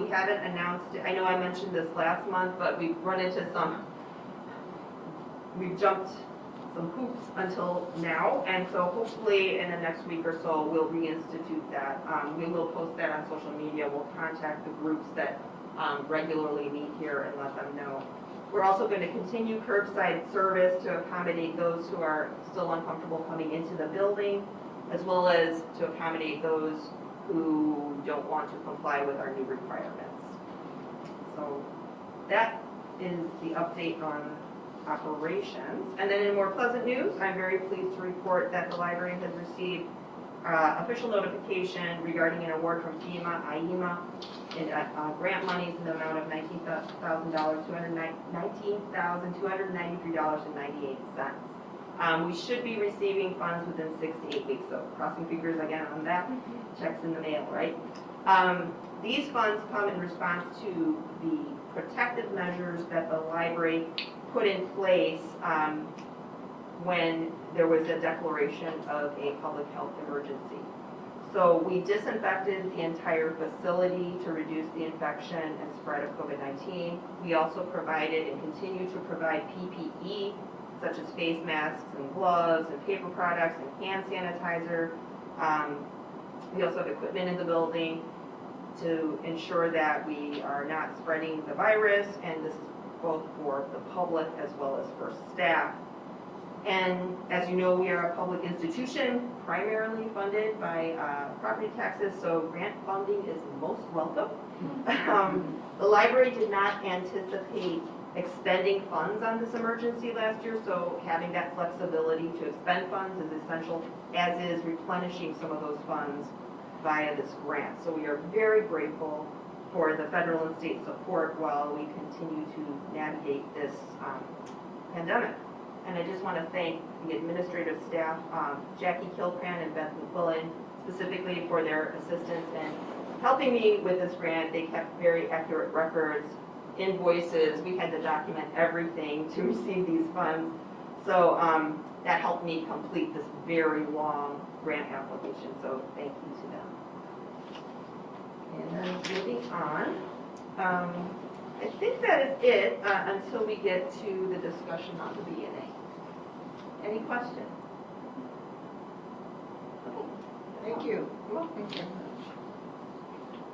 We haven't announced it. I know I mentioned this last month, but we've run into we've jumped some hoops until now, and so hopefully in the next week or so we'll reinstitute that. We will post that on social media. We'll contact the groups that regularly meet here and let them know. We're also going to continue curbside service to accommodate those who are still uncomfortable coming into the building, as well as to accommodate those who don't want to comply with our new requirements. So that is the update on operations. And then in more pleasant news, I'm very pleased to report that the library has received official notification regarding an award from FEMA, IEMA, in grant monies in the amount of $19,293.98. We should be receiving funds within 6 to 8 weeks, so crossing fingers again on that. Checks in the mail, right? These funds come in response to the protective measures that the library put in place when there was a declaration of a public health emergency. So we disinfected the entire facility to reduce the infection and spread of COVID-19. We also provided and continue to provide PPE, such as face masks and gloves and paper products and hand sanitizer. We also have equipment in the building to ensure that we are not spreading the virus, and this is both for the public as well as for staff. And as you know, we are a public institution, primarily funded by property taxes, so grant funding is most welcome. The library did not anticipate expending funds on this emergency last year, so having that flexibility to expend funds is essential, as is replenishing some of those funds via this grant. So we are very grateful for the federal and state support while we continue to navigate this pandemic. And I just want to thank the administrative staff, Jackie Kilcran and Beth McQuillan, specifically for their assistance in helping me with this grant. They kept very accurate records, invoices. We had to document everything to receive these funds. So that helped me complete this very long grant application. So thank you to them. And then moving on, I think that is it until we get to the discussion on the B&A. Any questions? Okay. Thank you. Thank you very much.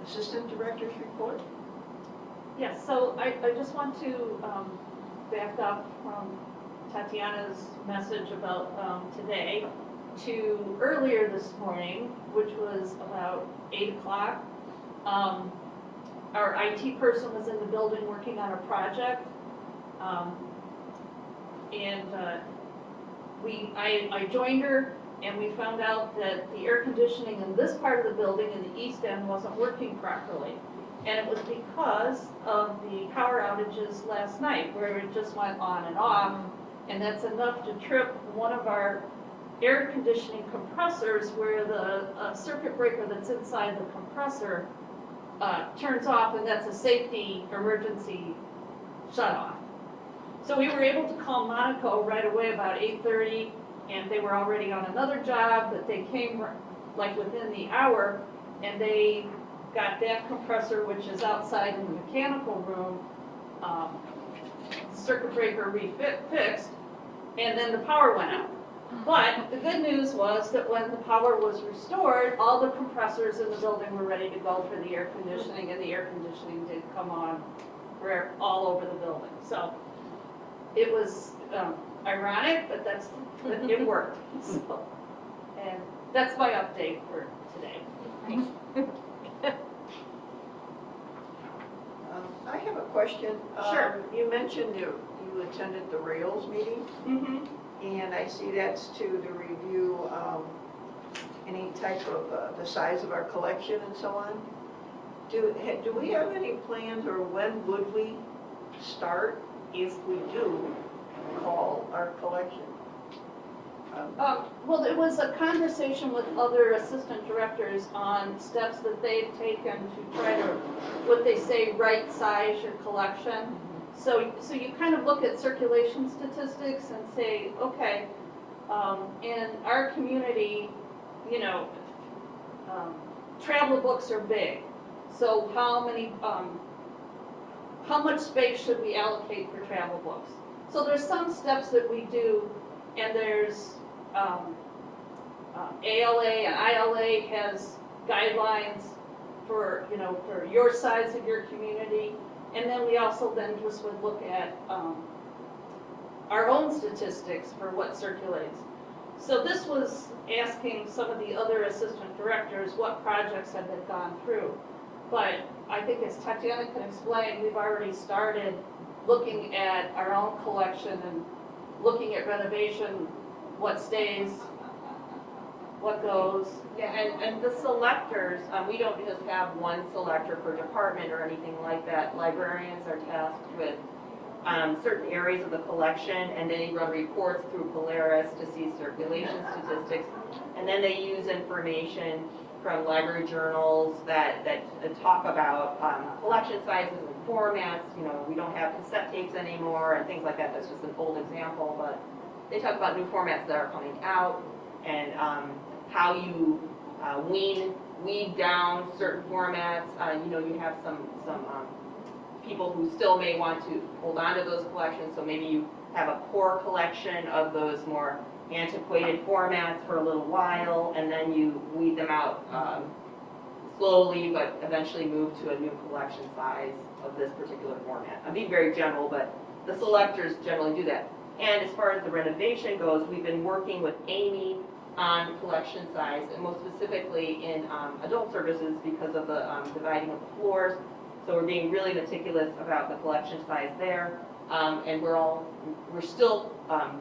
Assistant Director's report? Yes, so I just want to back up from Tatiana's message about today to earlier this morning, which was about 8 o'clock. Our IT person was in the building working on a project, and I joined her, and we found out that the air conditioning in this part of the building in the east end wasn't working properly. And it was because of the power outages last night, where it just went on and off, and that's enough to trip one of our air conditioning compressors, where the circuit breaker that's inside the compressor turns off, and that's a safety emergency shutoff. So we were able to call Monaco right away about 8:30, and they were already on another job, but they came like within the hour, and they got that compressor, which is outside in the mechanical room, circuit breaker fixed, and then the power went out. But the good news was that when the power was restored, all the compressors in the building were ready to go for the air conditioning, and the air conditioning did come on all over the building. So it was ironic, but it worked. So, and that's my update for today. I have a question. Sure. You mentioned you attended the Rails meeting. Mm-hmm. And I see that's to review any type of the size of our collection and so on. Do we have any plans, or when would we start if we do call our collection? Well, it was a conversation with other assistant directors on steps that they've taken to try to, what they say, right size your collection. So you kind of look at circulation statistics and say, okay, in our community, you know, travel books are big. So how much space should we allocate for travel books? So there's some steps that we do, and there's ALA and ILA has guidelines for, you know, for your size of your community. And then we also then just would look at our own statistics for what circulates. So this was asking some of the other assistant directors what projects have they gone through. But I think as Tatiana can explain, we've already started looking at our own collection and looking at renovation, what stays, what goes. Yeah, and the selectors, we don't just have one selector per department or anything like that. Librarians are tasked with certain areas of the collection, and they run reports through Polaris to see circulation statistics, and then they use information from library journals that talk about collection sizes and formats. You know, we don't have cassette tapes anymore and things like that. That's just an old example, but they talk about new formats that are coming out and how you weed down certain formats. You know, you have some people who still may want to hold on to those collections, so maybe you have a core collection of those more antiquated formats for a little while, and then you weed them out slowly, but eventually move to a new collection size of this particular format. I'm being very general, but the selectors generally do that. And as far as the renovation goes, we've been working with Amy on collection size, and most specifically in adult services because of the dividing of the floors. So we're being really meticulous about the collection size there, and we're still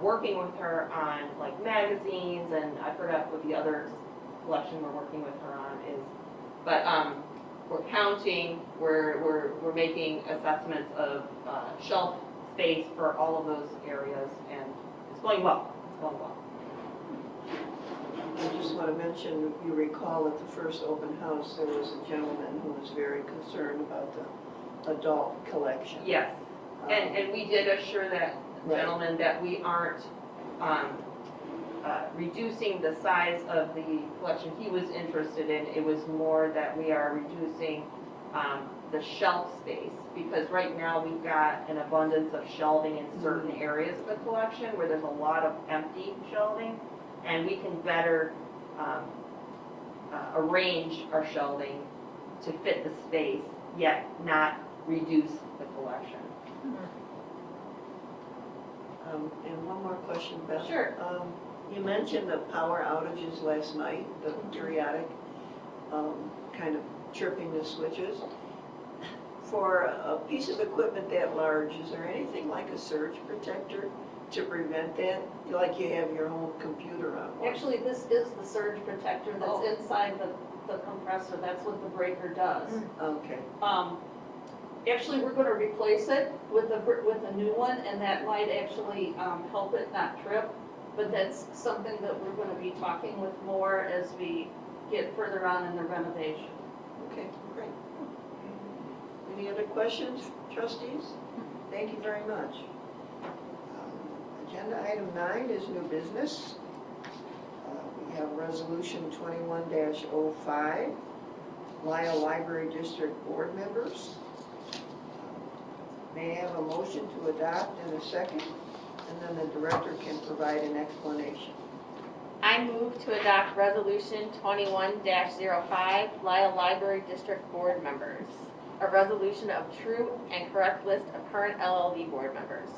working with her on like magazines, and I forgot what the other collection we're working with her on is, but we're counting, we're making assessments of shelf space for all of those areas, and it's going well. It's going well. I just want to mention, you recall at the first open house, there was a gentleman who was very concerned about the adult collection. Yes, and we did assure that gentleman that we aren't reducing the size of the collection he was interested in. It was more that we are reducing the shelf space, because right now we've got an abundance of shelving in certain areas of the collection where there's a lot of empty shelving, and we can better arrange our shelving to fit the space, yet not reduce the collection. And one more question, Beth. Sure. You mentioned the power outages last night, the periodic kind of chirping the switches. For a piece of equipment that large, is there anything like a surge protector to prevent that? Like you have your home computer on one. Actually, this is the surge protector that's inside the compressor. That's what the breaker does. Okay. Actually, we're going to replace it with a new one, and that might actually help it not trip. But that's something that we're going to be talking with more as we get further on in the renovation. Okay, great. Any other questions, trustees? Thank you very much. Agenda item 9 is new business. We have resolution 21-05, Lisle Library District Board members. May I have a motion to adopt in a second, and then the director can provide an explanation. I move to adopt resolution 21-05, Lisle Library District Board members. A resolution of true and correct list of current LLD board members.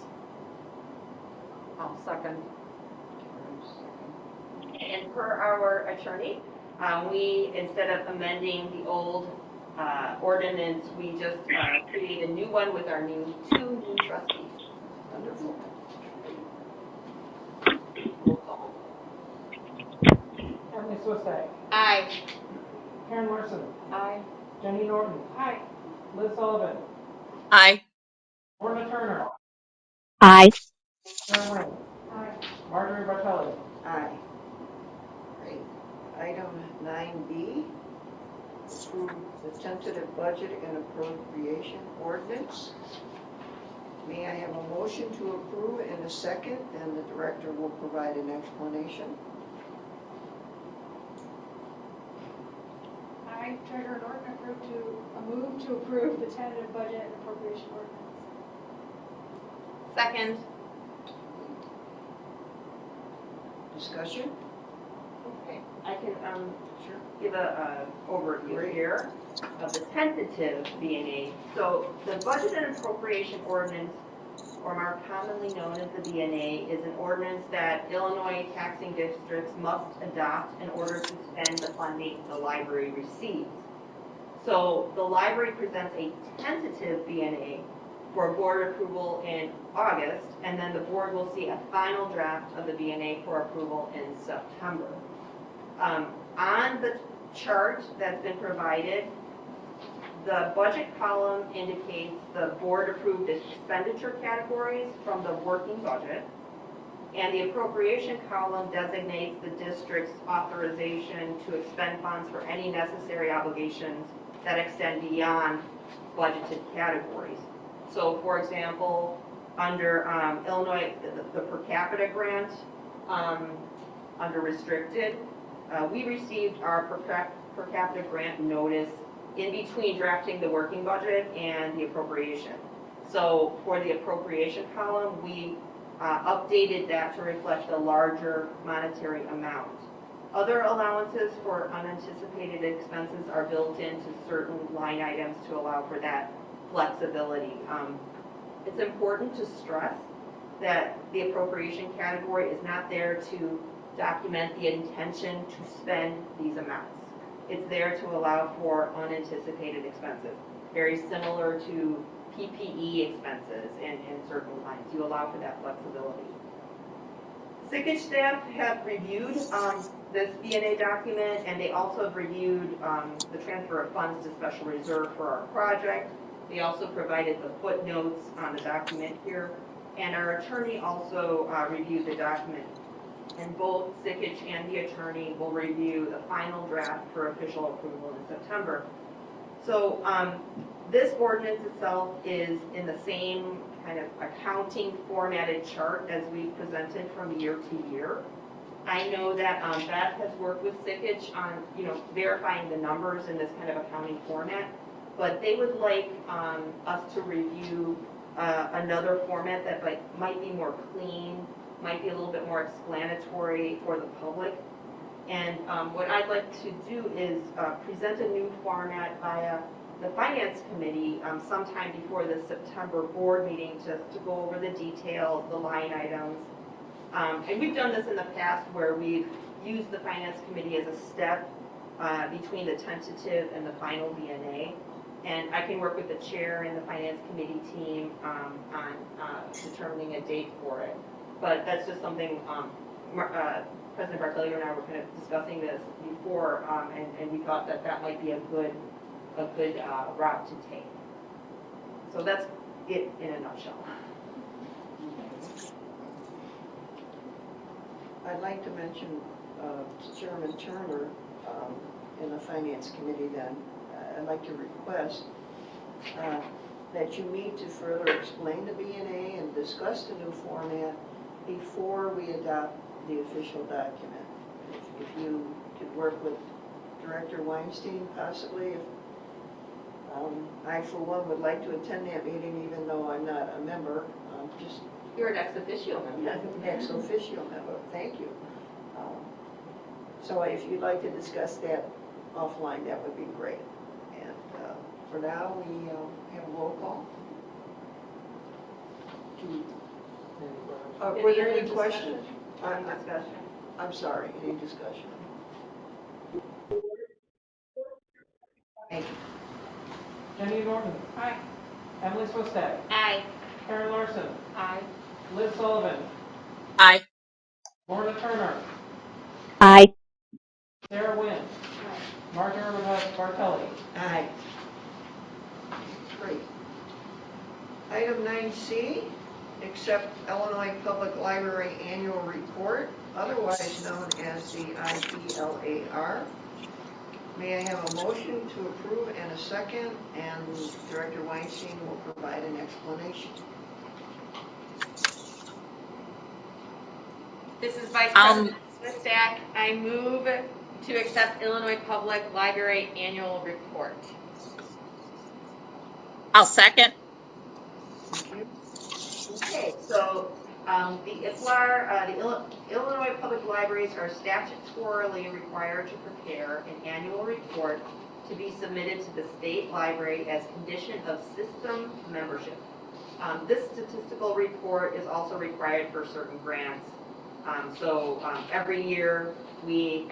I'll second. And per our attorney, we, instead of amending the old ordinance, we just create a new one with our two new trustees. Wonderful. Emily Swistak. Aye. Karen Larson. Aye. Jenny Norton. Aye. Liz Sullivan. Aye. Warren Turner. Turner. Aye. Karen Wynn. Aye. Marjorie Bartelli. Aye. Great. Item 9B, approve the tentative budget and appropriation ordinance. May I have a motion to approve in a second, and the director will provide an explanation. I, Treasurer Norton, move to approve the tentative budget and appropriation ordinance. Second. Discussion? Okay, I can Sure. give a overview here of the tentative B&A. So the budget and appropriation ordinance, or more commonly known as the B&A, is an ordinance that Illinois taxing districts must adopt in order to spend the funding the library receives. So the library presents a tentative B&A for board approval in August, and then the board will see a final draft of the B&A for approval in September. On the chart that's been provided, the budget column indicates the board approved expenditure categories from the working budget, and the appropriation column designates the district's authorization to expend funds for any necessary obligations that extend beyond budgeted categories. So for example, under Illinois, the per capita grant, under restricted, we received our per capita grant notice in between drafting the working budget and the appropriation. So for the appropriation column, we updated that to reflect the larger monetary amount. Other allowances for unanticipated expenses are built into certain line items to allow for that flexibility. It's important to stress that the appropriation category is not there to document the intention to spend these amounts. It's there to allow for unanticipated expenses, very similar to PPE expenses in certain lines. You allow for that flexibility. Sickage staff have reviewed this B&A document, and they also have reviewed the transfer of funds to special reserve for our project. They also provided the footnotes on the document here, and our attorney also reviewed the document. And both Sickage and the attorney will review the final draft for official approval in September. So this ordinance itself is in the same kind of accounting formatted chart as we've presented from year to year. I know that Beth has worked with Sickage on verifying the numbers in this kind of accounting format, but they would like us to review another format that might be more clean, might be a little bit more explanatory for the public. And what I'd like to do is present a new format via the Finance Committee sometime before the September board meeting to go over the details, the line items. And we've done this in the past where we've used the Finance Committee as a step between the tentative and the final B&A. And I can work with the chair and the Finance Committee team on determining a date for it. But that's just something President Barthelio and I were kind of discussing this before, and we thought that might be a good route to take. So that's it in a nutshell. I'd like to mention Chairman Turner in the Finance Committee then. I'd like to request that you meet to further explain the B&A and discuss the new format before we adopt the official document. If you could work with Director Weinstein possibly. I, for one, would like to attend that meeting even though I'm not a member. You're an ex officio member. Ex officio member, thank you. So if you'd like to discuss that offline, that would be great. And for now, we have a roll call. Were there any questions? Any discussion? I'm sorry, any discussion? Thank you. Jenny Norton. Aye. Emily Swistak. Aye. Karen Larson. Aye. Liz Sullivan. Aye. Lorna Turner. Aye. Sarah Wynn. Aye. Marjorie Bartelli. Aye. Great. Item 9C, accept Illinois Public Library Annual Report, otherwise known as the IPLAR. May I have a motion to approve and a second, and Director Weinstein will provide an explanation. This is Vice President Swistak. I move to accept Illinois Public Library Annual Report. I'll second. Thank you. Okay, so the IPLAR, Illinois Public Libraries are statutorily required to prepare an annual report to be submitted to the state library as condition of system membership. This statistical report is also required for certain grants. Every year we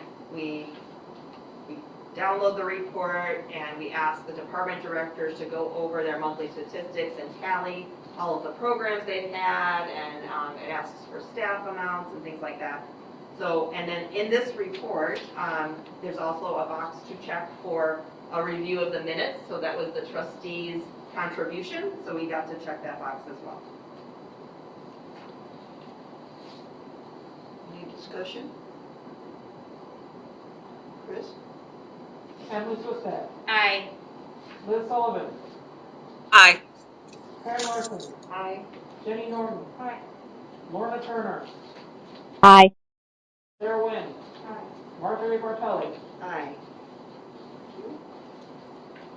download the report and we ask the department directors to go over their monthly statistics and tally all of the programs they've had, and it asks for staff amounts and things like that. So, and then in this report, there's also a box to check for a review of the minutes. So that was the trustees' contribution. So we got to check that box as well. Any discussion? Chris? Emily Swistak. Aye. Liz Sullivan. Aye. Karen Larson. Aye. Jenny Norton. Aye. Lorna Turner. Aye. Sarah Wynn. Aye. Marjorie Bartelli. Aye.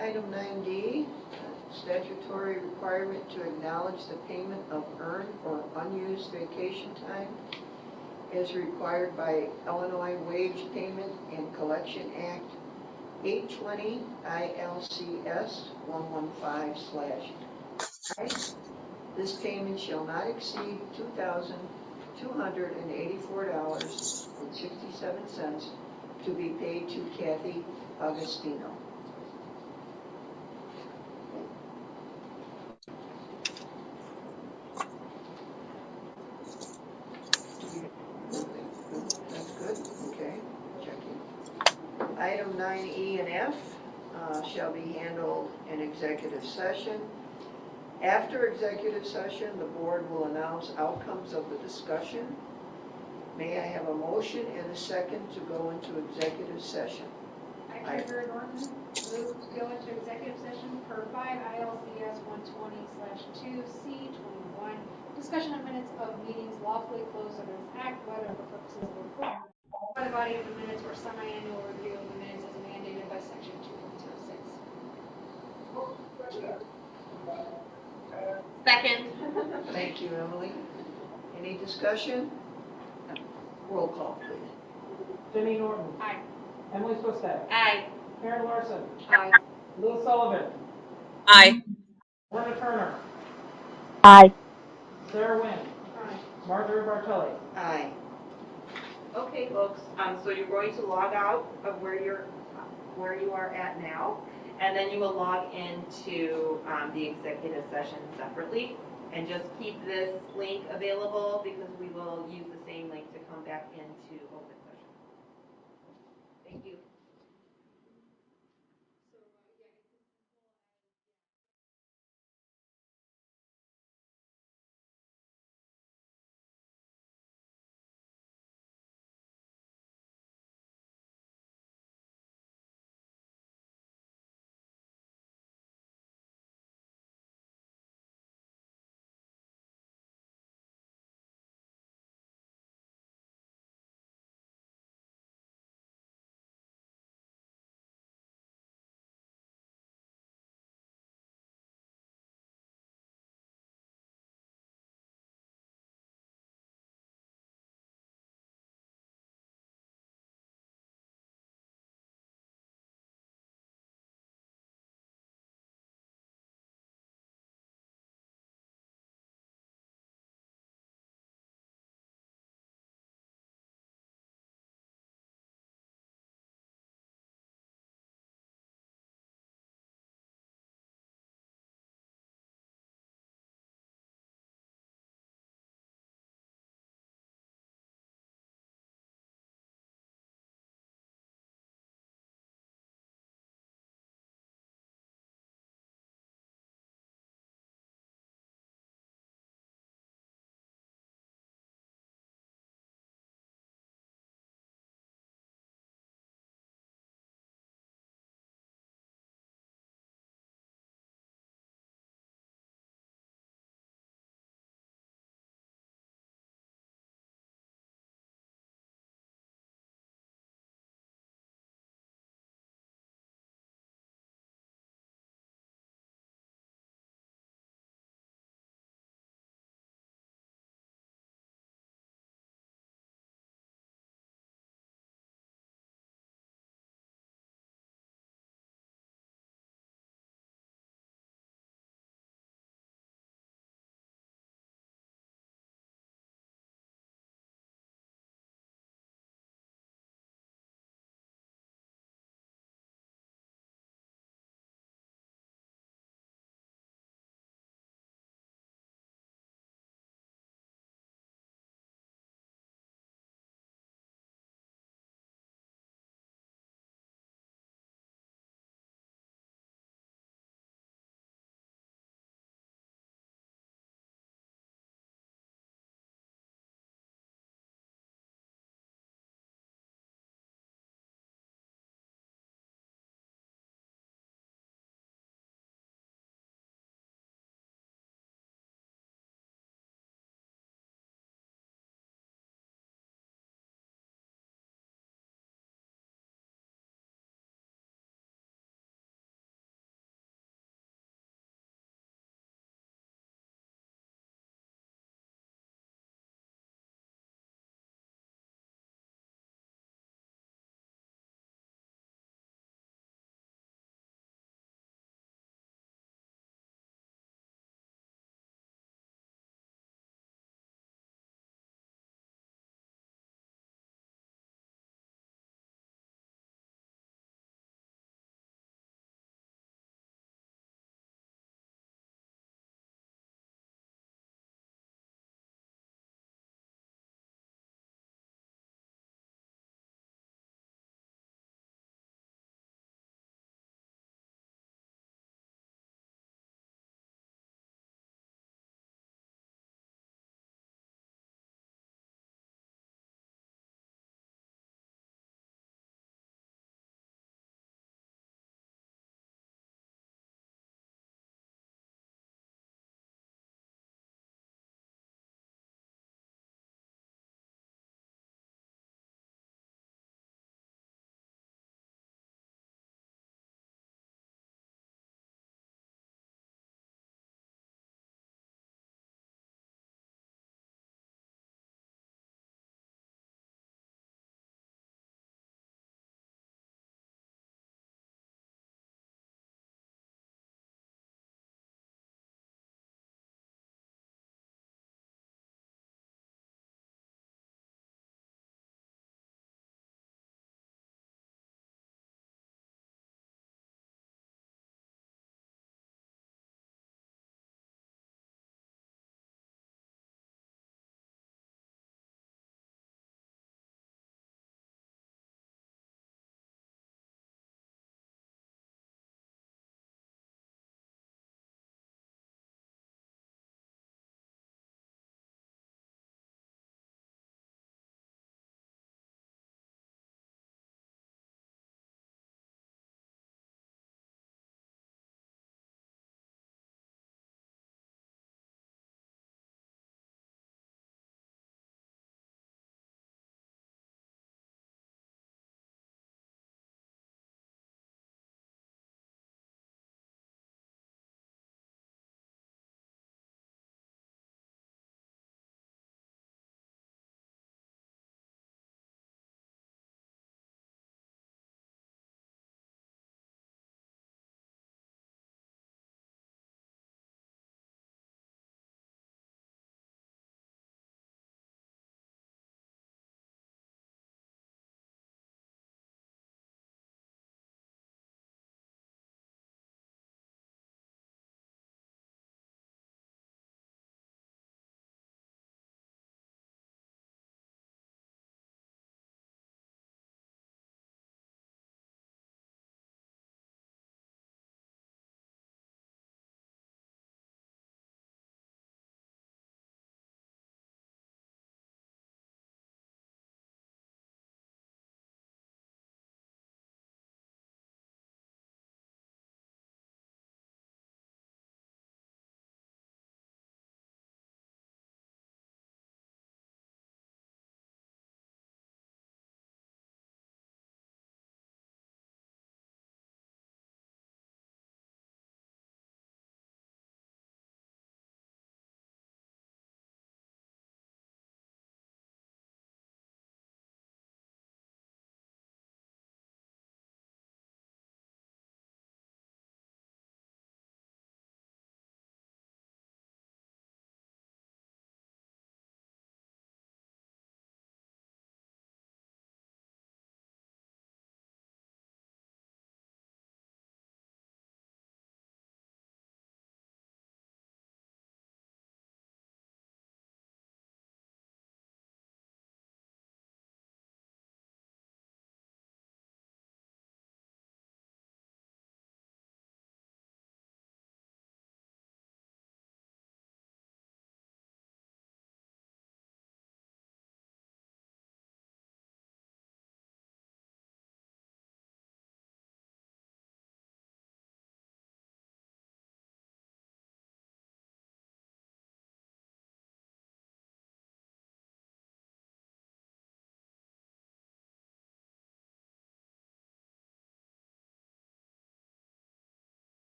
Item 9D, statutory requirement to acknowledge the payment of earned or unused vacation time is required by Illinois Wage Payment and Collection Act 820 ILCS 115/I. This payment shall not exceed $2,284.67 to be paid to Kathy Augustino. That's good, okay, checking. Item 9E and F shall be handled in executive session. After executive session, the board will announce outcomes of the discussion. May I have a motion and a second to go into executive session? I, Treasurer Norton, move to go into executive session per 5 ILCS 120/2C21. Discussion of minutes of meetings lawfully closed under this act, whether for purposes of approval by the body of the minutes or semi-annual review of the minutes as mandated by section 2.06. Second. Thank you, Emily. Any discussion? Roll call, please. Jenny Norton. Aye. Emily Swistak. Aye. Karen Larson. Aye. Liz Sullivan. Aye. Lorna Turner. Aye. Sarah Wynn. Aye. Marjorie Bartelli. Aye. Okay, folks. So you're going to log out of where you are at now, and then you will log into the executive session separately, and just keep this link available because we will use the same link to come back into open session. Thank you.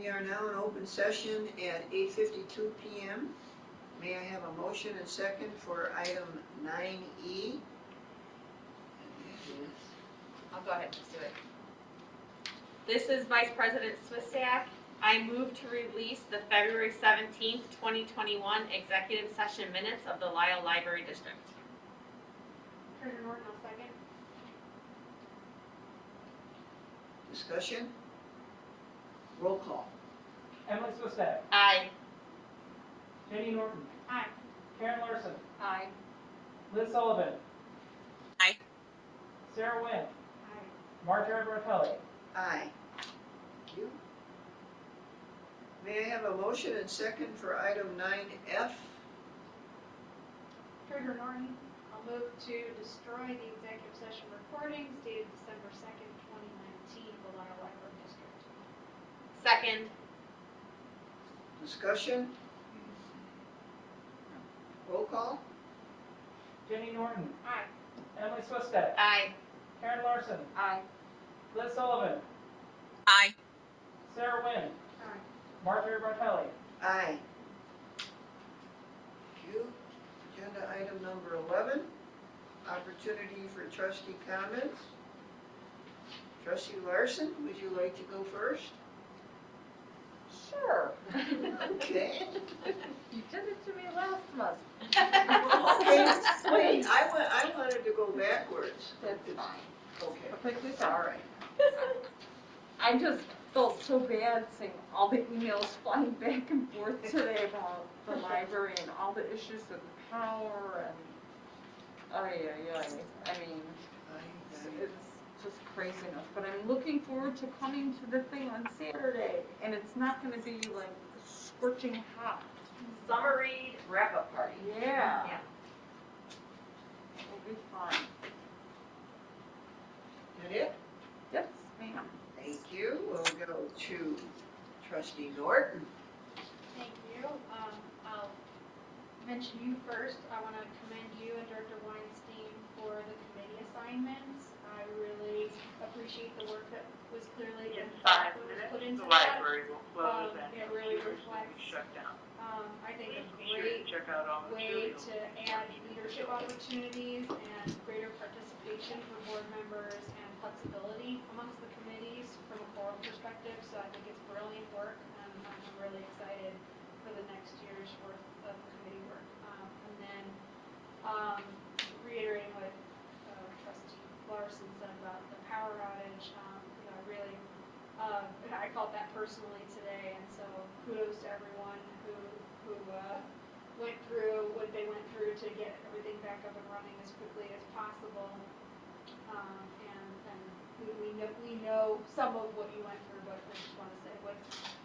We are now in open session at 8:52 p.m. May I have a motion and second for item 9E? I'll go ahead and just do it. This is Vice President Swistak. I move to release the February 17th, 2021 executive session minutes of the Lisle Library District. Treasurer Norton, I'll second. Discussion? Roll call. Emily Swistak. Aye. Jenny Norton. Aye. Karen Larson. Aye. Liz Sullivan. Aye. Sarah Wynn. Aye. Marjorie Bartelli. Aye. Thank you. May I have a motion and second for item 9F? Treasurer Norton, I'll move to destroy the executive session recordings dated December 2nd, 2019 of the Lisle Library District. Second. Discussion? Roll call? Jenny Norton. Aye. Emily Swistak. Aye. Karen Larson. Aye. Liz Sullivan. Aye. Sarah Wynn. Aye. Marjorie Bartelli. Aye. Thank you. Agenda item number 11, opportunity for trustee comments. Trustee Larson, would you like to go first? Sure. Okay. You did it to me last month. Okay, wait, I wanted to go backwards. That's fine. Okay. Perfectly fine. All right. I just felt so bad seeing all the emails flying back and forth today about the library and all the issues with the power and I mean, it's just craziness. But I'm looking forward to coming to the thing on Saturday, and it's not going to be like scorching hot. Summer read wrap-up party. Yeah. Yeah. It'll be fun. That it? Yes, ma'am. Thank you. We'll go to trustee Norton. Thank you. I'll mention you first. I want to commend you and Director Weinstein for the committee assignments. I really appreciate the work that was clearly In and 5 was minutes, put into the that. library will close and It really computers will be reflects, shut down. I think, a Please be sure great to check out all way materials to before add leaving the leadership building. opportunities and greater participation for board members and flexibility amongst the committees from a quorum perspective. So I think it's brilliant work, and I'm really excited for the next year's worth of committee work. And then reiterating what Trustee Larson said about the power outage, I really I felt that personally today, and so kudos to everyone who went through what they went through to get everything back up and running as quickly as possible. And we know some of what you went through, but I just want to say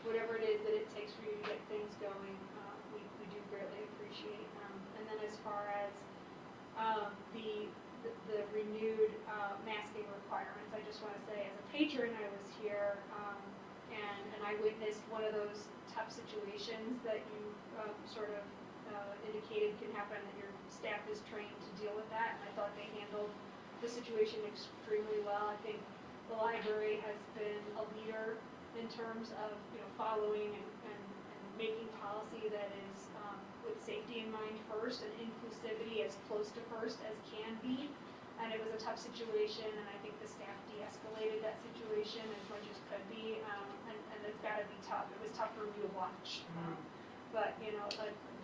whatever it is that it takes for you to get things going, we do greatly appreciate. And then as far as the renewed masking requirements, I just want to say, as a patron, I was here and I witnessed one of those tough situations that you sort of indicated can happen, that your staff is trained to deal with that, and I thought they handled the situation extremely well. I think the library has been a leader in terms of following and making policy that is with safety in mind first and inclusivity as close to first as can be. And it was a tough situation, and I think the staff de-escalated that situation as much as could be, and it's got to be tough. It was tough for me to watch, but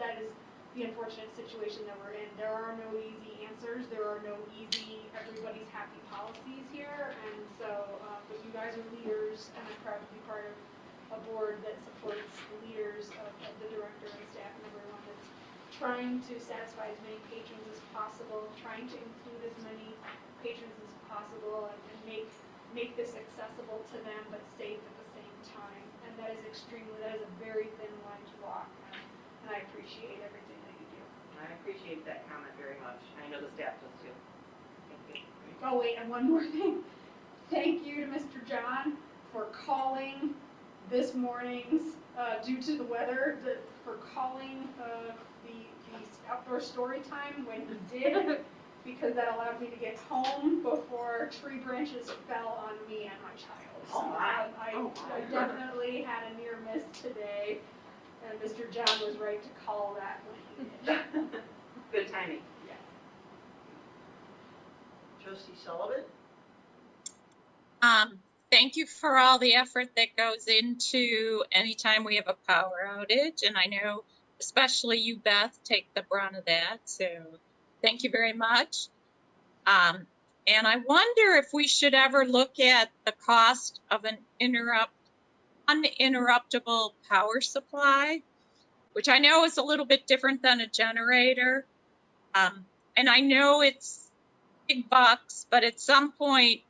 that is the unfortunate situation that we're in. There are no easy answers. There are no easy everybody's happy policies here, and so but you guys are leaders, and I'm proud to be part of a board that supports the leaders of the director and staff and everyone that's trying to satisfy as many patrons as possible, trying to include as many patrons as possible, and make this accessible to them but safe at the same time. And that is a very thin line to walk, and I appreciate everything that you do. I appreciate that comment very much. I know the staff does too. Thank you. Oh wait, and one more thing. Thank you to Mr. John for calling this morning's, due to the weather, for calling the outdoor story time when he did. because that allowed me to get home before tree branches fell on me and my child. So I definitely had a near miss today, and Mr. John was right to call that when he did. Good timing. Yes. Trustee Sullivan? Thank you for all the effort that goes into anytime we have a power outage. And I know especially you, Beth, take the brunt of that. So thank you very much. And I wonder if we should ever look at the cost of an uninterruptible power supply, which I know is a little bit different than a generator. And I know it's big bucks, but at some point,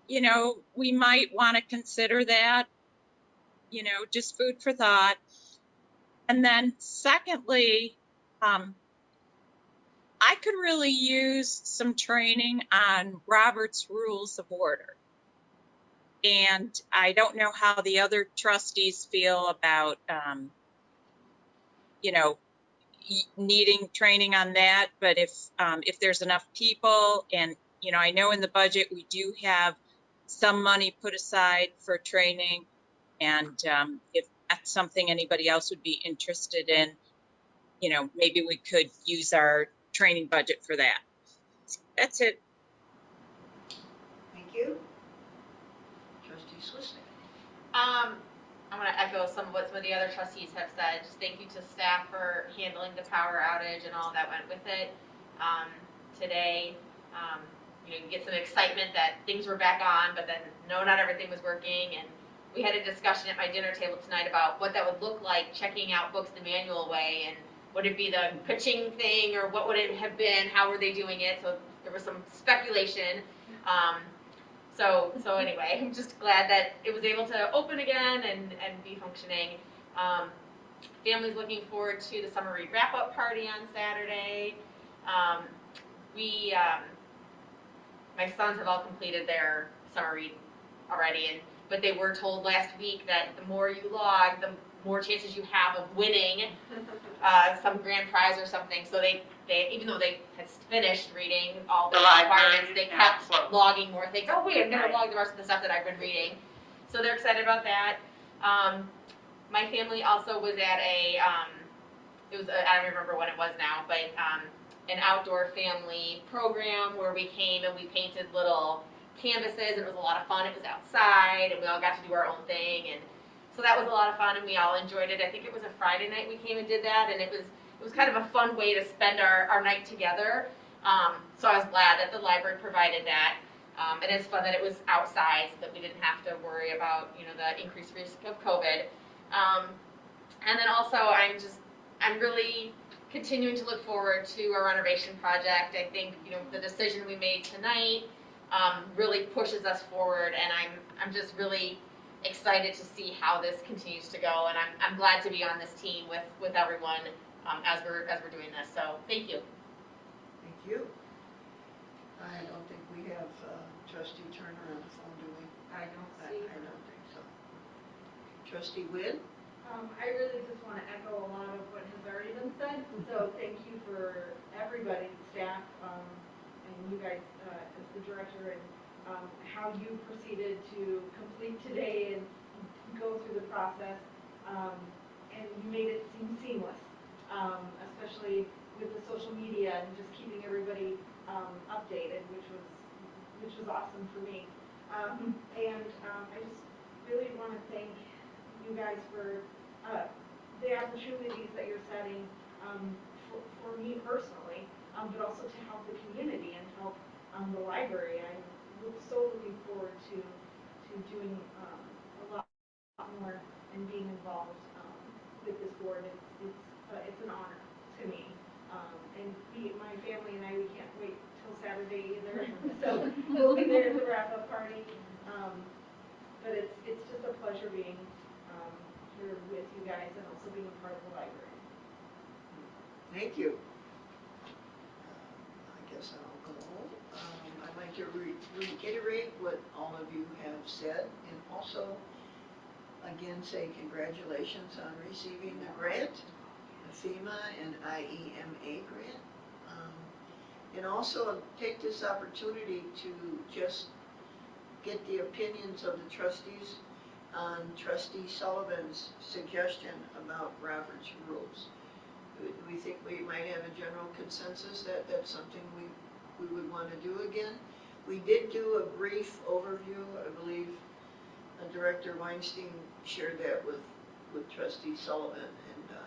you know, we might want to consider that, you know, just food for thought. And then secondly, I could really use some training on Robert's Rules of Order. And I don't know how the other trustees feel about, you know, needing training on that. But if there's enough people, and you know, I know in the budget we do have some money put aside for training, and if that's something anybody else would be interested in, you know, maybe we could use our training budget for that. That's it. Thank you. Trustee Swisnick? I'm going to echo some of what some of the other trustees have said. Just thank you to staff for handling the power outage and all that went with it. Today, you know, you get some excitement that things were back on, but then no, not everything was working. And we had a discussion at my dinner table tonight about what that would look like checking out books the manual way, and would it be the pitching thing, or what would it have been? How were they doing it? So there was some speculation. So anyway, I'm just glad that it was able to open again and be functioning. Family's looking forward to the summer read wrap-up party on Saturday. My sons have all completed their summer read already, but they were told last week that the more you log, the more chances you have of winning some grand prize or something. So they even though they had finished reading all the requirements, they kept logging more things. Oh wait, I'm gonna log the rest of the stuff that I've been reading. So they're excited about that. My family also was at I don't remember when it was now, but an outdoor family program where we came and we painted little canvases. It was a lot of fun. It was outside, and we all got to do our own thing, and so that was a lot of fun, and we all enjoyed it. I think it was a Friday night we came and did that, and it was kind of a fun way to spend our night together. So I was glad that the library provided that. And it's fun that it was outside, so that we didn't have to worry about, you know, the increased risk of COVID. And then also, I'm really continuing to look forward to our renovation project. I think, you know, the decision we made tonight really pushes us forward, and I'm just really excited to see how this continues to go. And I'm glad to be on this team with everyone as we're doing this. So thank you. Thank you. I don't think we have Trustee Turner on the phone, do we? I don't see I her. don't think so. Trustee Wynn? I really just want to echo a lot of what has already been said. So thank you for everybody, staff, and you guys as the director, and how you proceeded to complete today and go through the process. And you made it seem seamless, especially with the social media and just keeping everybody updated, which was awesome for me. And I just really want to thank you guys for the opportunities that you're setting for me personally, but also to help the community and help the library. I'm so looking forward to doing a lot more and being involved with this board. It's an honor to me. And my family and we can't wait till Saturday either. So we'll be there at the wrap-up party. But it's just a pleasure being here with you guys and also being a part of the library. Thank you. I guess I'll go. I'd like to reiterate what all of you have said, and also again say congratulations on receiving the grant, the FEMA and IEMA grant. And also take this opportunity to just get the opinions of the trustees on Trustee Sullivan's suggestion about Robert's rules. We think we might have a general consensus that that's something we would want to do again. We did do a brief overview, I believe Director Weinstein shared that with Trustee Sullivan and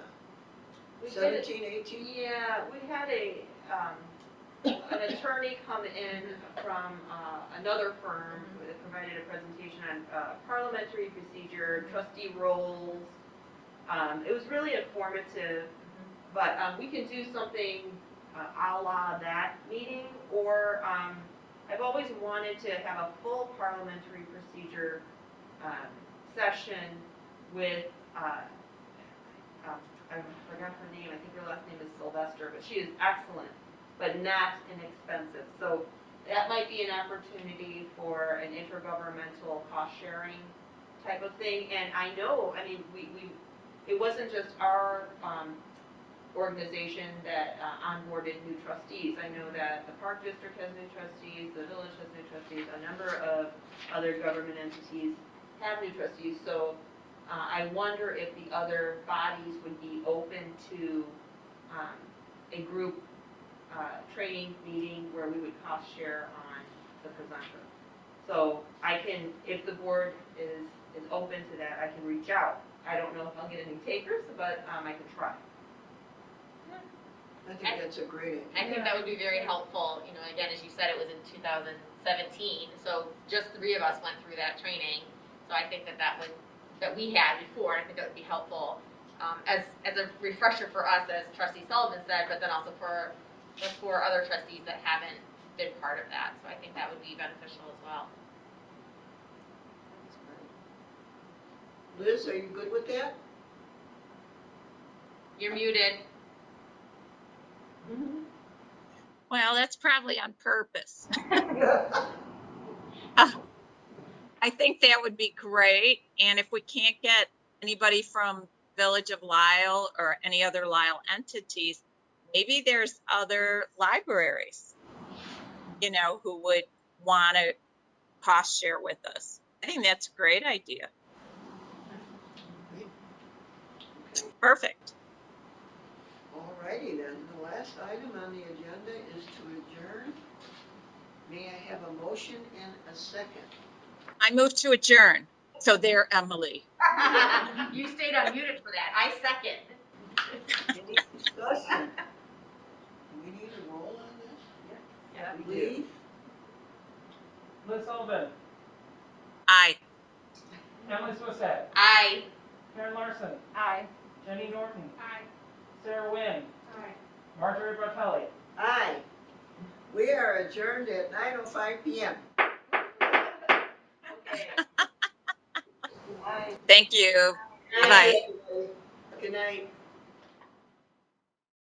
We did 17, 18? Yeah, we had an attorney come in from another firm that provided a presentation on parliamentary procedure, trustee roles. It was really informative, but we can do something a la that meeting, or I've always wanted to have a full parliamentary procedure session with I forgot her name. I think her last name is Sylvester, but she is excellent, but not inexpensive. So that might be an opportunity for an intergovernmental cost sharing type of thing. And I know, I mean, it wasn't just our organization that onboarded new trustees. I know that the Park District has new trustees, the village has new trustees, a number of other government entities have new trustees. So I wonder if the other bodies would be open to a group training meeting where we would cost share on the presenter. So I can, if the board is open to that, I can reach out. I don't know if I'll get any takers, but I can try. I think that's a great idea. I think that would be very helpful. You know, again, as you said, it was in 2017, so just 3 of us went through that training. So I think that we had before, and I think that would be helpful as a refresher for us, as Trustee Sullivan said, but then also for the 4 other trustees that haven't been part of that. So I think that would be beneficial as well. Liz, are you good with that? You're muted. Well, that's probably on purpose. I think that would be great. And if we can't get anybody from Village of Lisle or any other Lisle entities, maybe there's other libraries, you know, who would want to cost share with us. I think that's a great idea. Okay. Perfect. All righty then. The last item on the agenda is to adjourn. May I have a motion and a second? I move to adjourn. So there, Emily. You stayed unmuted for that. I second. Any discussion? Do we need a roll on this? Yeah, we Please? Liz Sullivan, Aye. Emily Swissack, Aye. Karen Larson, Aye. Jenny Norton, Aye. Sarah Wynn, Aye. Marjorie Bartelli. Aye. We are adjourned at 9:05 p.m. Okay. Good night. Thank you. Aye. Bye. Good night.